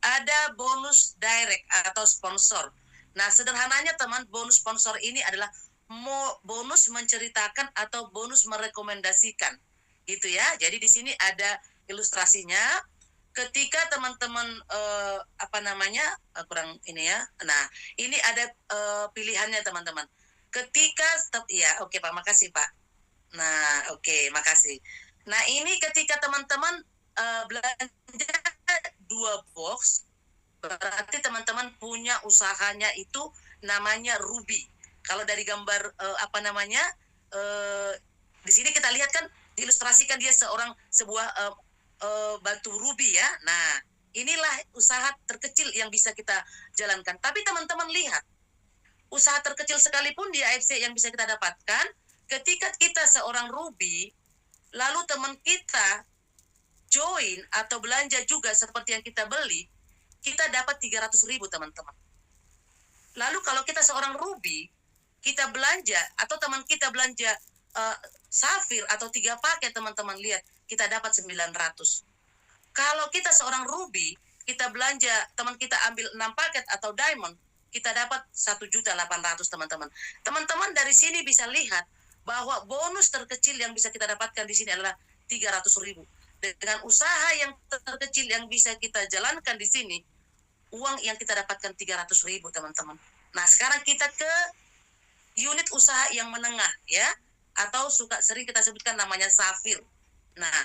Ada bonus direct atau sponsor. Nah, sederhananya teman, bonus sponsor ini adalah bonus menceritakan atau bonus merekomendasikan. Gitu ya. Jadi di sini ada ilustrasinya. Ketika teman-teman kurang ini ya. Nah, ini ada pilihannya teman-teman. Ketika oke Pak, makasih Pak. Nah, oke, makasih. Nah, ini ketika teman-teman belanja 2 box, berarti teman-teman punya usahanya itu namanya Ruby. Kalau dari gambar di sini kita lihat kan diilustrasikan dia sebuah batu ruby ya. Nah, inilah usaha terkecil yang bisa kita jalankan. Tapi teman-teman lihat, usaha terkecil sekalipun di AFC yang bisa kita dapatkan, ketika kita seorang Ruby, lalu teman kita join atau belanja juga seperti yang kita beli, kita dapat 300.000 teman-teman. Lalu kalau kita seorang Ruby, kita belanja atau teman kita belanja Safir atau 3 paket, teman-teman lihat, kita dapat 900. Kalau kita seorang Ruby, kita belanja, teman kita ambil 6 paket atau Diamond, kita dapat 1.800.000 teman-teman. Teman-teman dari sini bisa lihat bahwa bonus terkecil yang bisa kita dapatkan di sini adalah 300.000. Dengan usaha yang terkecil yang bisa kita jalankan di sini, uang yang kita dapatkan 300.000 teman-teman. Nah, sekarang kita ke unit usaha yang menengah ya, atau sering kita sebutkan namanya Safir. Nah,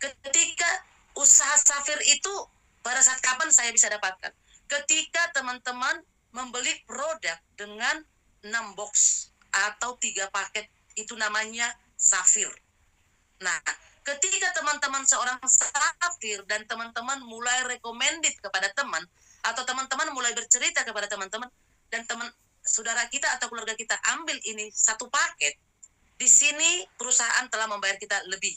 ketika usaha Safir itu pada saat kapan saya bisa dapatkan? Ketika teman-teman membeli produk dengan 6 box atau 3 paket, itu namanya Safir. Nah, Ketika teman-teman seorang safir dan teman-teman mulai recommended kepada teman, atau teman-teman mulai bercerita kepada teman-teman, dan teman saudara kita atau keluarga kita ambil ini satu paket, di sini perusahaan telah membayar kita lebih.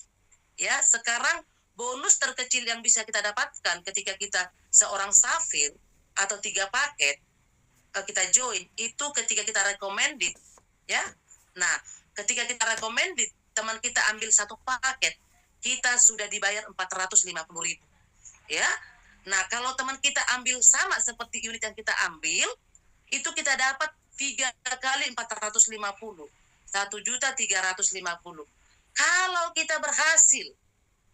Ya, sekarang bonus terkecil yang bisa kita dapatkan ketika kita seorang safir atau 3 paket kita join itu ketika kita recommended, ya. Nah, ketika kita recommended, teman kita ambil satu paket, kita sudah dibayar 450.000, ya. Nah, kalau teman kita ambil sama seperti unit yang kita ambil, itu kita dapat 3 kali 450, 1.350.000. Kalau kita berhasil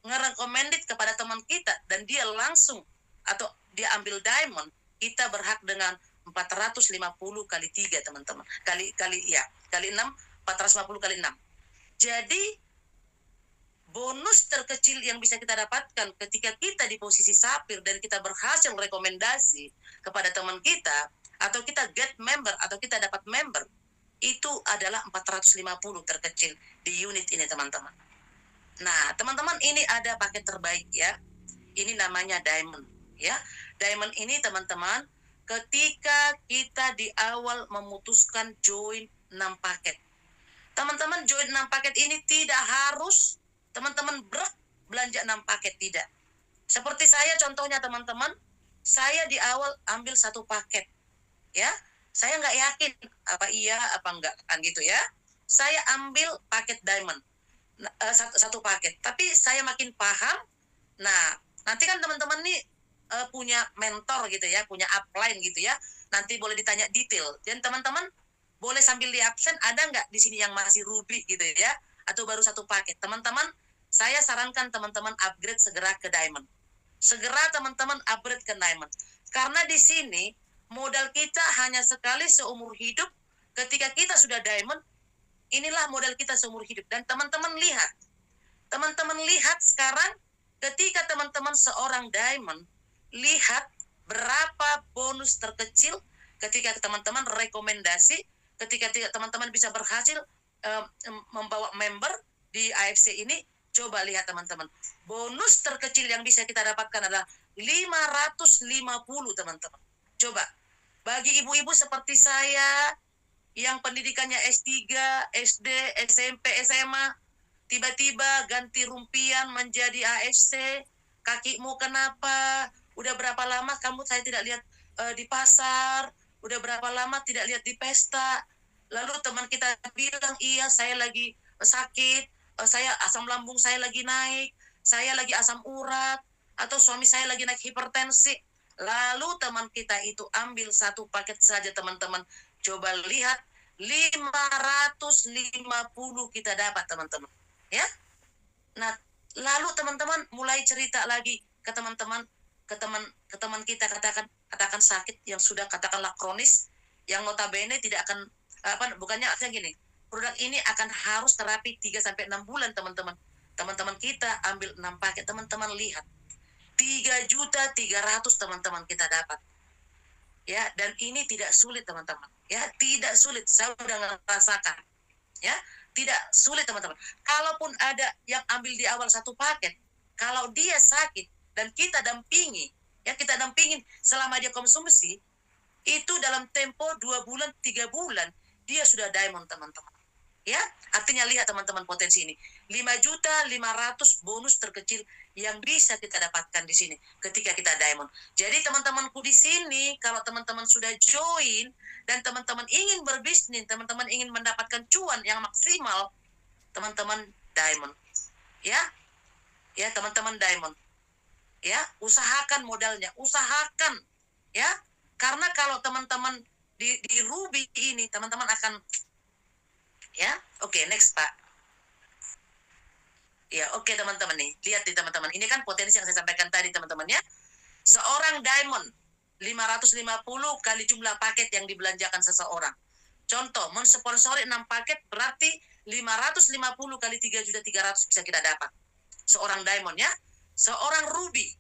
nge-recommended kepada teman kita dan dia langsung atau dia ambil diamond, kita berhak dengan 450 kali 3, teman-teman. Kali 6, 450 kali 6. Jadi bonus terkecil yang bisa kita dapatkan ketika kita di posisi safir dan kita berhasil rekomendasi kepada teman kita, atau kita get member atau kita dapat member, itu adalah 450 terkecil di unit ini, teman-teman. Nah, teman-teman, ini ada paket terbaik, ya. Ini namanya diamond, ya. Diamond ini, teman-teman, ketika kita di awal memutuskan join 6 paket. Teman-teman, join 6 paket ini tidak harus teman-teman belanja 6 paket, tidak. Seperti saya contohnya, teman-teman, saya di awal ambil 1 paket, ya. Saya nggak yakin apa iya apa enggak, kan gitu, ya. Saya ambil paket diamond, satu paket, tapi saya makin paham. Nah, nanti kan teman-teman nih punya mentor gitu ya, punya upline gitu ya, nanti boleh ditanya detail, dan teman-teman boleh sambil di absen, ada nggak di sini yang masih ruby gitu ya, atau baru 1 paket. Teman-teman, saya sarankan teman-teman upgrade segera ke diamond, segera teman-teman upgrade ke diamond, karena di sini modal kita hanya sekali seumur hidup. Ketika kita sudah diamond, inilah modal kita seumur hidup. Dan teman-teman lihat sekarang, ketika teman-teman seorang diamond, lihat berapa bonus terkecil ketika teman-teman rekomendasi, ketika teman-teman bisa berhasil membawa member di AFC ini. Coba lihat, teman-teman, bonus terkecil yang bisa kita dapatkan adalah 550, teman-teman. Coba, bagi ibu-ibu seperti saya yang pendidikannya S3, SD, SMP, SMA, tiba-tiba ganti rumpian menjadi AFC, kakimu kenapa? Udah berapa lama saya tidak lihat di pasar? Udah berapa lama tidak lihat di pesta? Lalu teman kita bilang, iya saya lagi sakit, saya asam lambung saya lagi naik, saya lagi asam urat, atau suami saya lagi naik hipertensi. Lalu teman kita itu ambil 1 paket saja, teman-teman. Coba lihat, 550 kita dapat, teman-teman. Ya. Nah, lalu teman-teman mulai cerita lagi ke teman-teman, ke teman kita, katakan sakit yang sudah katakanlah kronis, yang notabene tidak akan bukannya artinya gini, produk ini akan harus terapi 3 sampai 6 bulan, teman-teman. Teman-teman kita ambil 6 paket, teman-teman lihat. 3.300.000, teman-teman, kita dapat, ya. Dan ini tidak sulit, teman-teman, ya, tidak sulit. Saya udah merasakan, ya, tidak sulit, teman-teman. Kalaupun ada yang ambil di awal 1 paket, kalau dia sakit dan kita dampingi, ya, kita dampingin selama dia konsumsi, itu dalam tempo 2 bulan, 3 bulan, dia sudah diamond, teman-teman. Ya, artinya lihat, teman-teman, potensi ini 5.500.000 bonus terkecil yang bisa kita dapatkan di sini ketika kita diamond. Jadi teman-temanku di sini, kalau teman-teman sudah join dan teman-teman ingin berbisnis, teman-teman ingin mendapatkan cuan yang maksimal, teman-teman diamond, ya, ya, teman-teman diamond, ya, usahakan modalnya, usahakan, ya, karena kalau teman-teman di ruby ini, teman-teman akan, ya. Oke, next, Pak. Ya, oke, teman-teman nih. Lihat nih, teman-teman. Ini kan potensi yang saya sampaikan tadi, teman-teman, ya. Seorang diamond 550 kali jumlah paket yang dibelanjakan seseorang. Contoh, mensponsori 6 paket berarti 550 kali 3.300.000 bisa kita dapat. Seorang diamond, ya. Seorang ruby.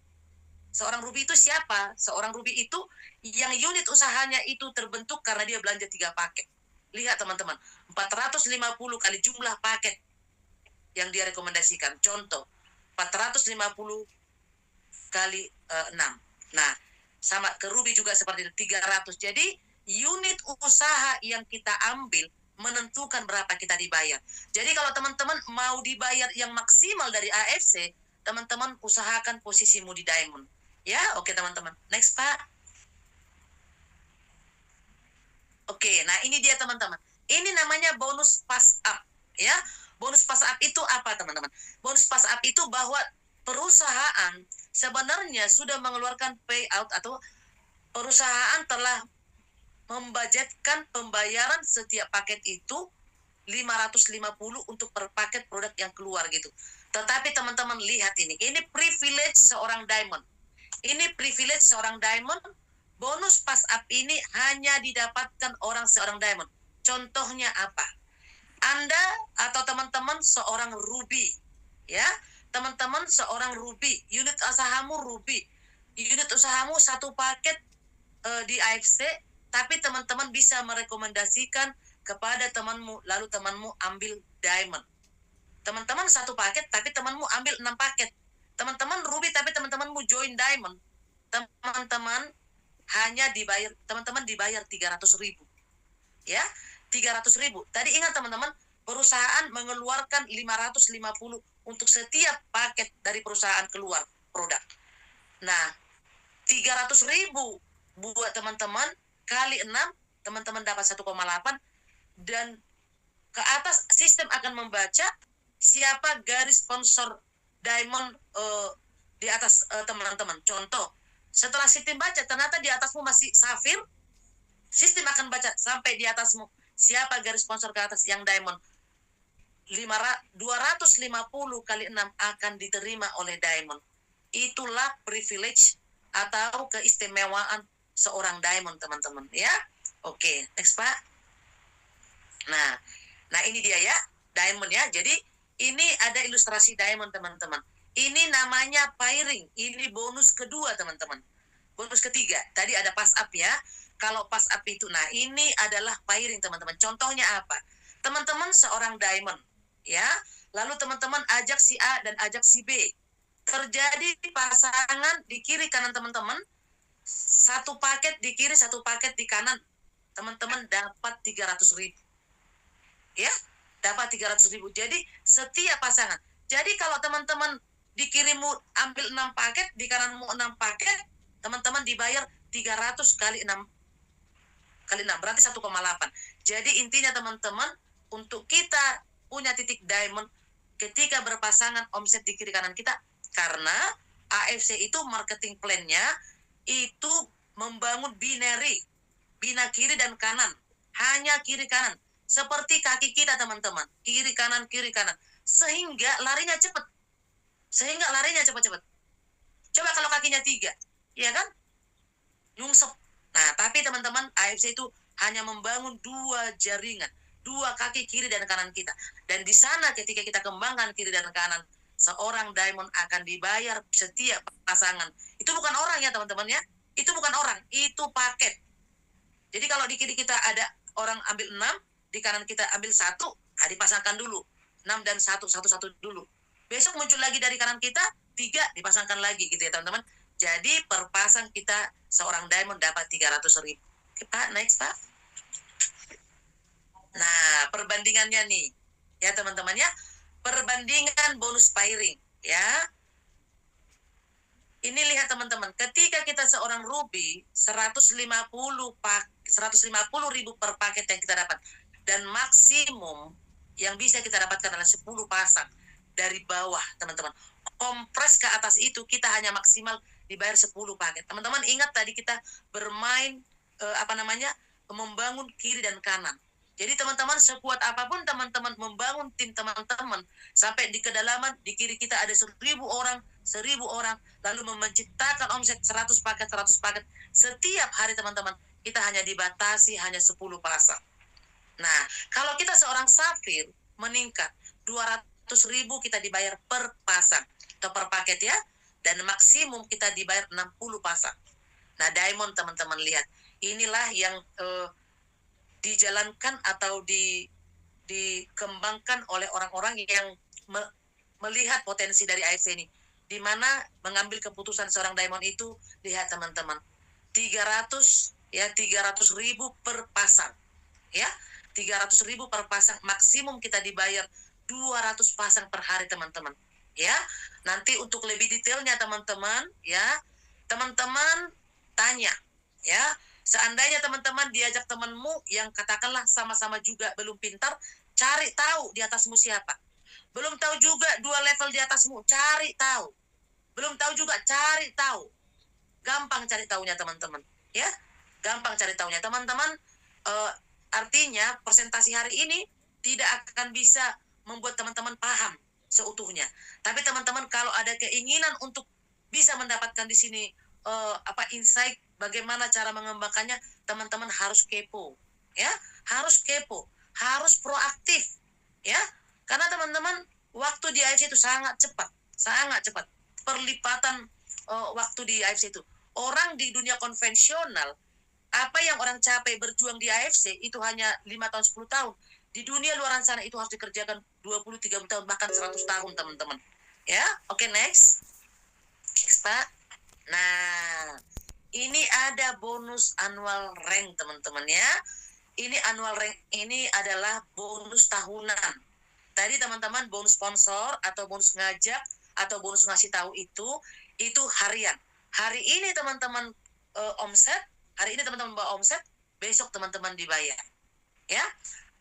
Seorang ruby itu siapa? Seorang ruby itu yang unit usahanya itu terbentuk karena dia belanja 3 paket. Lihat, teman-teman, 450 kali jumlah paket yang dia rekomendasikan. Contoh, 450 kali 6. Nah, sama ke ruby juga seperti itu 300. Jadi unit usaha yang kita ambil menentukan berapa kita dibayar. Jadi kalau teman-teman mau dibayar yang maksimal dari AFC, teman-teman usahakan posisimu di diamond. Ya, oke teman-teman. Next, Pak. Oke, nah ini dia teman-teman. Ini namanya bonus pass up, ya. Bonus pass up itu apa, teman-teman? Bonus pass up itu bahwa perusahaan sebenarnya sudah mengeluarkan payout atau perusahaan telah membudgetkan pembayaran setiap paket itu 550 untuk per paket produk yang keluar gitu. Tetapi teman-teman lihat ini privilege seorang diamond. Ini privilege seorang diamond. Bonus pass up ini hanya didapatkan seorang diamond. Contohnya apa? Anda atau teman-teman seorang ruby, ya. Teman-teman seorang ruby, unit usahamu ruby. Unit usahamu satu paket di AFC, tapi teman-teman bisa merekomendasikan kepada temanmu, lalu temanmu ambil diamond. Teman-teman satu paket, tapi temanmu ambil 6 paket. Teman-teman ruby, tapi teman-temanmu join diamond. Teman-teman hanya dibayar, teman-teman dibayar 300.000. Ya, 300.000. Tadi ingat teman-teman, perusahaan mengeluarkan 550 untuk setiap paket dari perusahaan keluar produk. Nah, 300.000 buat teman-teman kali 6, teman-teman dapat 1,8, dan ke atas sistem akan membaca siapa garis sponsor diamond di atas teman-teman. Contoh, setelah sistem baca ternyata di atasmu masih safir, sistem akan baca sampai di atasmu siapa garis sponsor ke atas yang diamond. 250 kali 6 akan diterima oleh diamond. Itulah privilege atau keistimewaan seorang diamond, teman-teman, ya. Oke, next, Pak. Nah ini dia ya, diamond ya. Jadi ini ada ilustrasi diamond, teman-teman. Ini namanya pairing. Ini bonus kedua, teman-teman. Bonus ketiga. Tadi ada pass up ya. Kalau pass up itu, nah ini adalah pairing, teman-teman. Contohnya apa? Teman-teman seorang diamond, ya. Lalu teman-teman ajak si A dan ajak si B. Terjadi pasangan di kiri kanan teman-teman. Satu paket di kiri, satu paket di kanan. Teman-teman dapat 300.000. Ya, dapat 300.000. Jadi setiap pasangan. Jadi kalau teman-teman di kirimu ambil 6 paket, di kananmu 6 paket, teman-teman dibayar 300 kali 6 berarti 1,8. Jadi intinya teman-teman, untuk kita punya titik diamond ketika berpasangan omset di kiri kanan kita, karena AFC itu marketing plan-nya itu membangun binary, bina kiri dan kanan, hanya kiri kanan, seperti kaki kita, teman-teman, kiri kanan, sehingga larinya cepat, Coba kalau kakinya 3, ya kan, nyungsep. Nah, tapi teman-teman, AFC itu hanya membangun 2 jaringan, 2 kaki kiri dan kanan kita. Dan di sana ketika kita kembangkan kiri dan kanan, seorang diamond akan dibayar setiap pasangan. Itu bukan orang ya, teman-teman ya. Itu bukan orang, itu paket. Jadi kalau di kiri kita ada orang ambil 6, di kanan kita ambil 1, nah dipasangkan dulu. 6 dan 1 dulu. Besok muncul lagi dari kanan kita, 3 dipasangkan lagi gitu ya, teman-teman. Jadi per pasang kita seorang diamond dapat 300.000. Oke, Pak, next, Pak. Nah, perbandingannya nih, ya teman-teman ya. Perbandingan bonus pairing, ya. Ini lihat teman-teman, ketika kita seorang ruby 150.000 per paket yang kita dapat, dan maksimum yang bisa kita dapatkan adalah 10 pasang dari bawah, teman-teman. Kompres ke atas itu kita hanya maksimal dibayar 10 paket. Teman-teman ingat tadi kita bermain membangun kiri dan kanan. Jadi teman-teman, sekuat apapun teman-teman membangun tim teman-teman, sampai di kedalaman di kiri kita ada 1.000 orang, lalu menciptakan omset 100 paket, setiap hari teman-teman, kita hanya dibatasi hanya 10 pasang. Nah, kalau kita seorang safir meningkat 200.000 kita dibayar per pasang atau per paket ya, dan maksimum kita dibayar 60 pasang. Nah, diamond teman-teman lihat, inilah yang dijalankan atau dikembangkan oleh orang-orang yang melihat potensi dari AFC ini. Di mana mengambil keputusan seorang Diamond itu, lihat teman-teman, 300.000 per pasang. Ya, 300.000 per pasang, maksimum kita dibayar 200 pasang per hari teman-teman. Ya, nanti untuk lebih detailnya teman-teman, ya, teman-teman tanya, ya. Seandainya teman-teman diajak temanmu yang katakanlah sama-sama juga belum pintar, cari tahu di atasmu siapa. Belum tahu juga 2 level di atasmu, cari tahu. Belum tahu juga, cari tahu. Gampang cari tahunya teman-teman, ya. Gampang cari tahunya teman-teman. Artinya presentasi hari ini tidak akan bisa membuat teman-teman paham seutuhnya. Tapi teman-teman kalau ada keinginan untuk bisa mendapatkan di sini insight bagaimana cara mengembangkannya, teman-teman harus kepo, ya, harus kepo, harus proaktif, ya, karena teman-teman waktu di AFC itu sangat cepat, perlipatan waktu di AFC itu. Orang di dunia konvensional, apa yang orang capai berjuang di AFC itu hanya 5 tahun 10 tahun. Di dunia luaran sana itu harus dikerjakan 20-30 tahun, bahkan 100 tahun teman-teman. Ya, oke, next. Next, Pak. Nah, ini ada bonus annual rank teman-teman ya. Ini annual rank ini adalah bonus tahunan. Tadi teman-teman bonus sponsor atau bonus ngajak atau bonus ngasih tahu itu harian. Hari ini teman-teman omset, hari ini teman-teman bawa omset, besok teman-teman dibayar. Ya.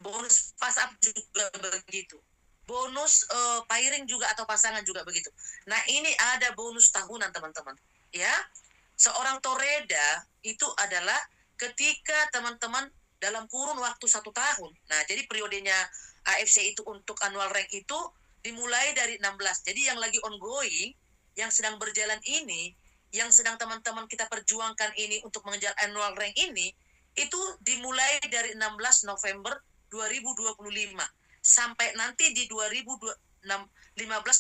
Bonus pas up juga begitu. Bonus pairing juga atau pasangan juga begitu. Nah, ini ada bonus tahunan teman-teman. Ya. Seorang toreda itu adalah ketika teman-teman dalam kurun waktu 1 tahun. Nah, jadi periodenya AFC itu untuk annual rank itu dimulai dari 16. Jadi yang lagi ongoing, yang sedang berjalan ini, yang sedang teman-teman kita perjuangkan ini untuk mengejar annual rank ini, itu dimulai dari 16 November 2025 sampai nanti di 15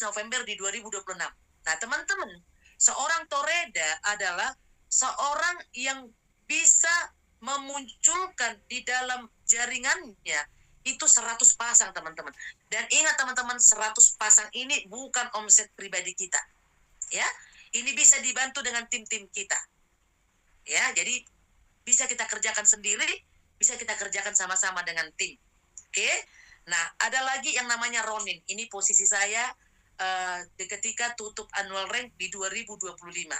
November di 2026. Nah, teman-teman, seorang toreda adalah seorang yang bisa memunculkan di dalam jaringannya itu 100 pasang teman-teman. Dan ingat teman-teman, 100 pasang ini bukan omset pribadi kita. Ya, ini bisa dibantu dengan tim-tim kita. Ya, jadi bisa kita kerjakan sendiri, bisa kita kerjakan sama-sama dengan tim. Oke. Nah, ada lagi yang namanya Ronin. Ini posisi saya ketika tutup annual rank di 2025.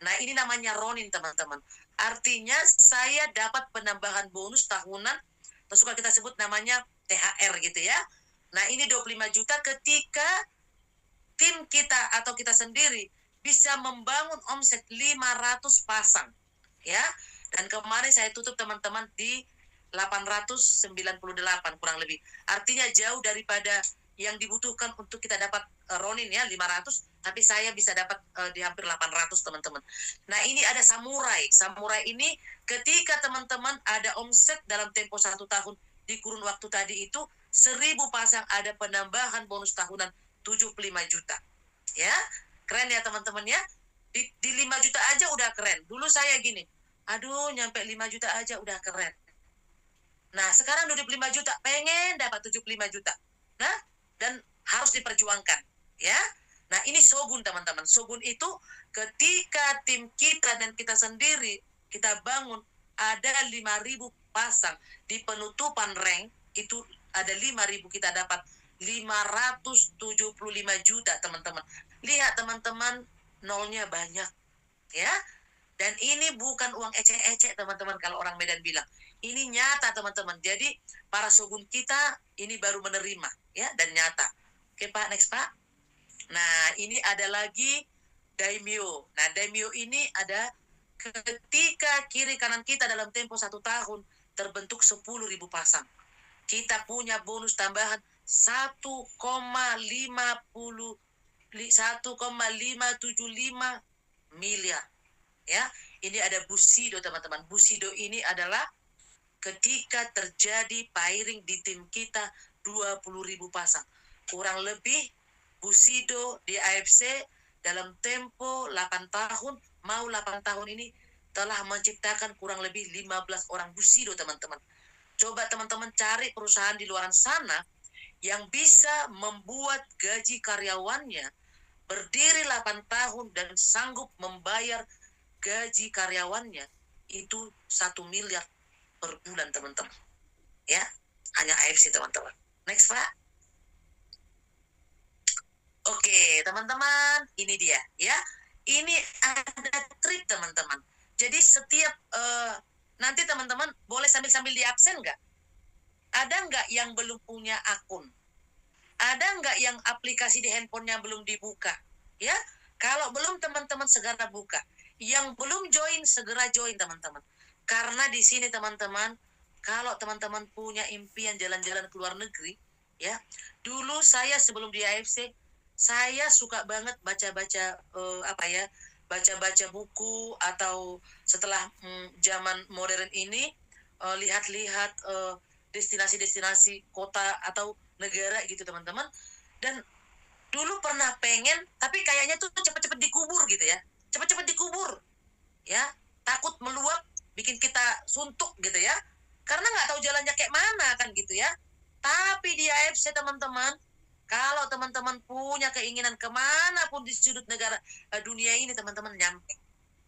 Nah, ini namanya Ronin teman-teman. Artinya saya dapat penambahan bonus tahunan, atau suka kita sebut namanya THR gitu ya. Nah, ini 25 juta ketika tim kita atau kita sendiri bisa membangun omset 500 pasang. Ya. Dan kemarin saya tutup teman-teman di 898 kurang lebih. Artinya jauh daripada yang dibutuhkan untuk kita dapat Ronin ya 500, tapi saya bisa dapat di hampir 800 teman-teman. Nah, ini ada samurai. Samurai ini ketika teman-teman ada omset dalam tempo 1 tahun di kurun waktu tadi itu 1000 pasang, ada penambahan bonus tahunan 75 juta. Ya, keren ya teman-teman ya. Di 5 juta aja udah keren. Dulu saya gini, aduh nyampe 5 juta aja udah keren. Nah, sekarang 25 juta, pengen dapat 75 juta. Nah, dan harus diperjuangkan, ya. Nah, ini Shogun teman-teman. Shogun itu ketika tim kita dan kita sendiri kita bangun ada 5.000 pasang di penutupan rank itu ada 5.000, kita dapat 575 juta teman-teman. Lihat teman-teman, nolnya banyak, ya. Dan ini bukan uang ecek-ecek teman-teman kalau orang Medan bilang. Ini nyata teman-teman. Jadi para shogun kita ini baru menerima ya dan nyata. Oke Pak, next Pak. Nah, ini ada lagi daimyo. Nah, daimyo ini ada ketika kiri kanan kita dalam tempo 1 tahun terbentuk 10.000 pasang. Kita punya bonus tambahan 1,575 miliar. Ya, ini ada Bushido teman-teman. Bushido ini adalah ketika terjadi pairing di tim kita 20.000 pasang. Kurang lebih Bushido di AFC dalam tempo 8 tahun, mau 8 tahun ini telah menciptakan kurang lebih 15 orang Bushido teman-teman. Coba teman-teman cari perusahaan di luar sana yang bisa membuat gaji karyawannya berdiri 8 tahun dan sanggup membayar gaji karyawannya itu 1 miliar per bulan, teman-teman. Ya, hanya AFC, teman-teman. Next, Pak. Oke, teman-teman, ini dia, ya. Ini ada trik, teman-teman. Jadi setiap nanti teman-teman boleh sambil-sambil di absen nggak? Ada nggak yang belum punya akun? Ada nggak yang aplikasi di handphonenya belum dibuka? Ya, kalau belum teman-teman segera buka. Yang belum join segera join, teman-teman. Karena di sini teman-teman, kalau teman-teman punya impian jalan-jalan ke luar negeri, ya. Dulu saya sebelum di AFC, saya suka banget baca-baca baca-baca buku, atau setelah zaman modern ini lihat-lihat destinasi-destinasi kota atau negara gitu, teman-teman. Dan dulu pernah pengen, tapi kayaknya tuh cepet-cepet dikubur gitu ya, cepet-cepet dikubur ya, takut meluap bikin kita suntuk gitu ya, karena nggak tahu jalannya kayak mana kan gitu ya. Tapi di AFC, teman-teman, kalau teman-teman punya keinginan kemanapun di sudut negara dunia ini, teman-teman nyampe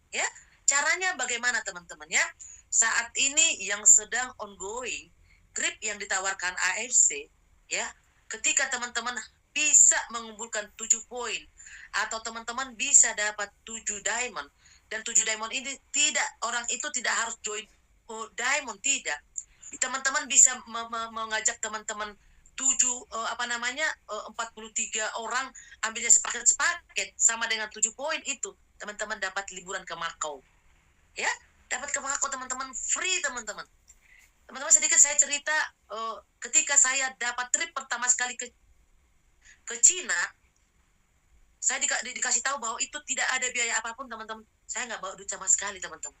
ya. Caranya bagaimana, teman-teman ya? Saat ini yang sedang ongoing trip yang ditawarkan AFC ya, ketika teman-teman bisa mengumpulkan 7 poin, atau teman-teman bisa dapat 7 diamond, dan 7 diamond ini tidak, orang itu tidak harus join diamond, tidak. Teman-teman bisa mengajak teman-teman 43 orang, ambilnya sepaket sama dengan 7 poin itu, teman-teman dapat liburan ke Makau. Ya, dapat ke Makau, teman-teman, free, teman-teman. Teman-teman, sedikit saya cerita, ketika saya dapat trip pertama sekali ke Cina, saya dikasih tahu bahwa itu tidak ada biaya apapun, teman-teman. Saya nggak bawa duit sama sekali, teman-teman.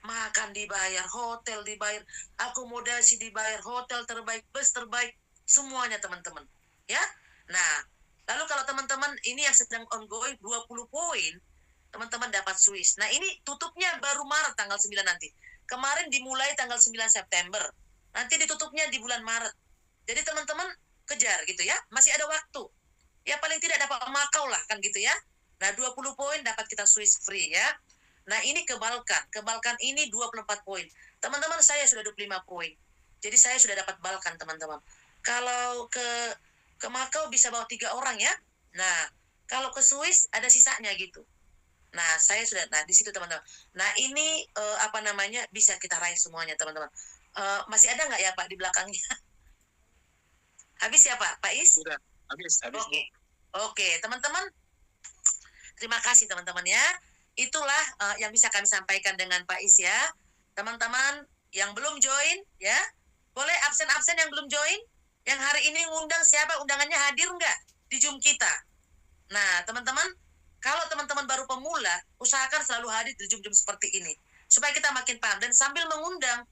Makan dibayar, hotel dibayar, akomodasi dibayar, hotel terbaik, bus terbaik, semuanya, teman-teman. Ya, nah, lalu kalau teman-teman ini yang sedang ongoing 20 poin, teman-teman dapat Swiss. Nah, ini tutupnya baru Maret tanggal 9 nanti. Kemarin dimulai tanggal 9 September. Nanti ditutupnya di bulan Maret. Jadi teman-teman kejar gitu ya. Masih ada waktu. Ya paling tidak dapat Makau lah kan gitu ya. Nah, 20 poin dapat kita Swiss free ya. Nah, ini ke Balkan. Ke Balkan ini 24 poin. Teman-teman, saya sudah 25 poin. Jadi saya sudah dapat Balkan, teman-teman. Kalau ke Makau bisa bawa 3 orang ya. Nah, kalau ke Swiss ada sisanya gitu. Nah, saya sudah, nah di situ, teman-teman. Nah, ini bisa kita raih semuanya, teman-teman. Masih ada nggak ya, Pak, di belakangnya? Habis ya, Pak? Pak Is? Sudah, habis. Oke, teman-teman. Terima kasih, teman-teman ya. Itulah yang bisa kami sampaikan dengan Pak Is ya. Teman-teman yang belum join ya, boleh absen-absen yang belum join. Yang hari ini ngundang siapa, undangannya hadir nggak di Zoom kita? Nah, teman-teman, kalau teman-teman baru pemula, usahakan selalu hadir di Zoom-Zoom seperti ini, supaya kita makin paham. Dan sambil mengundang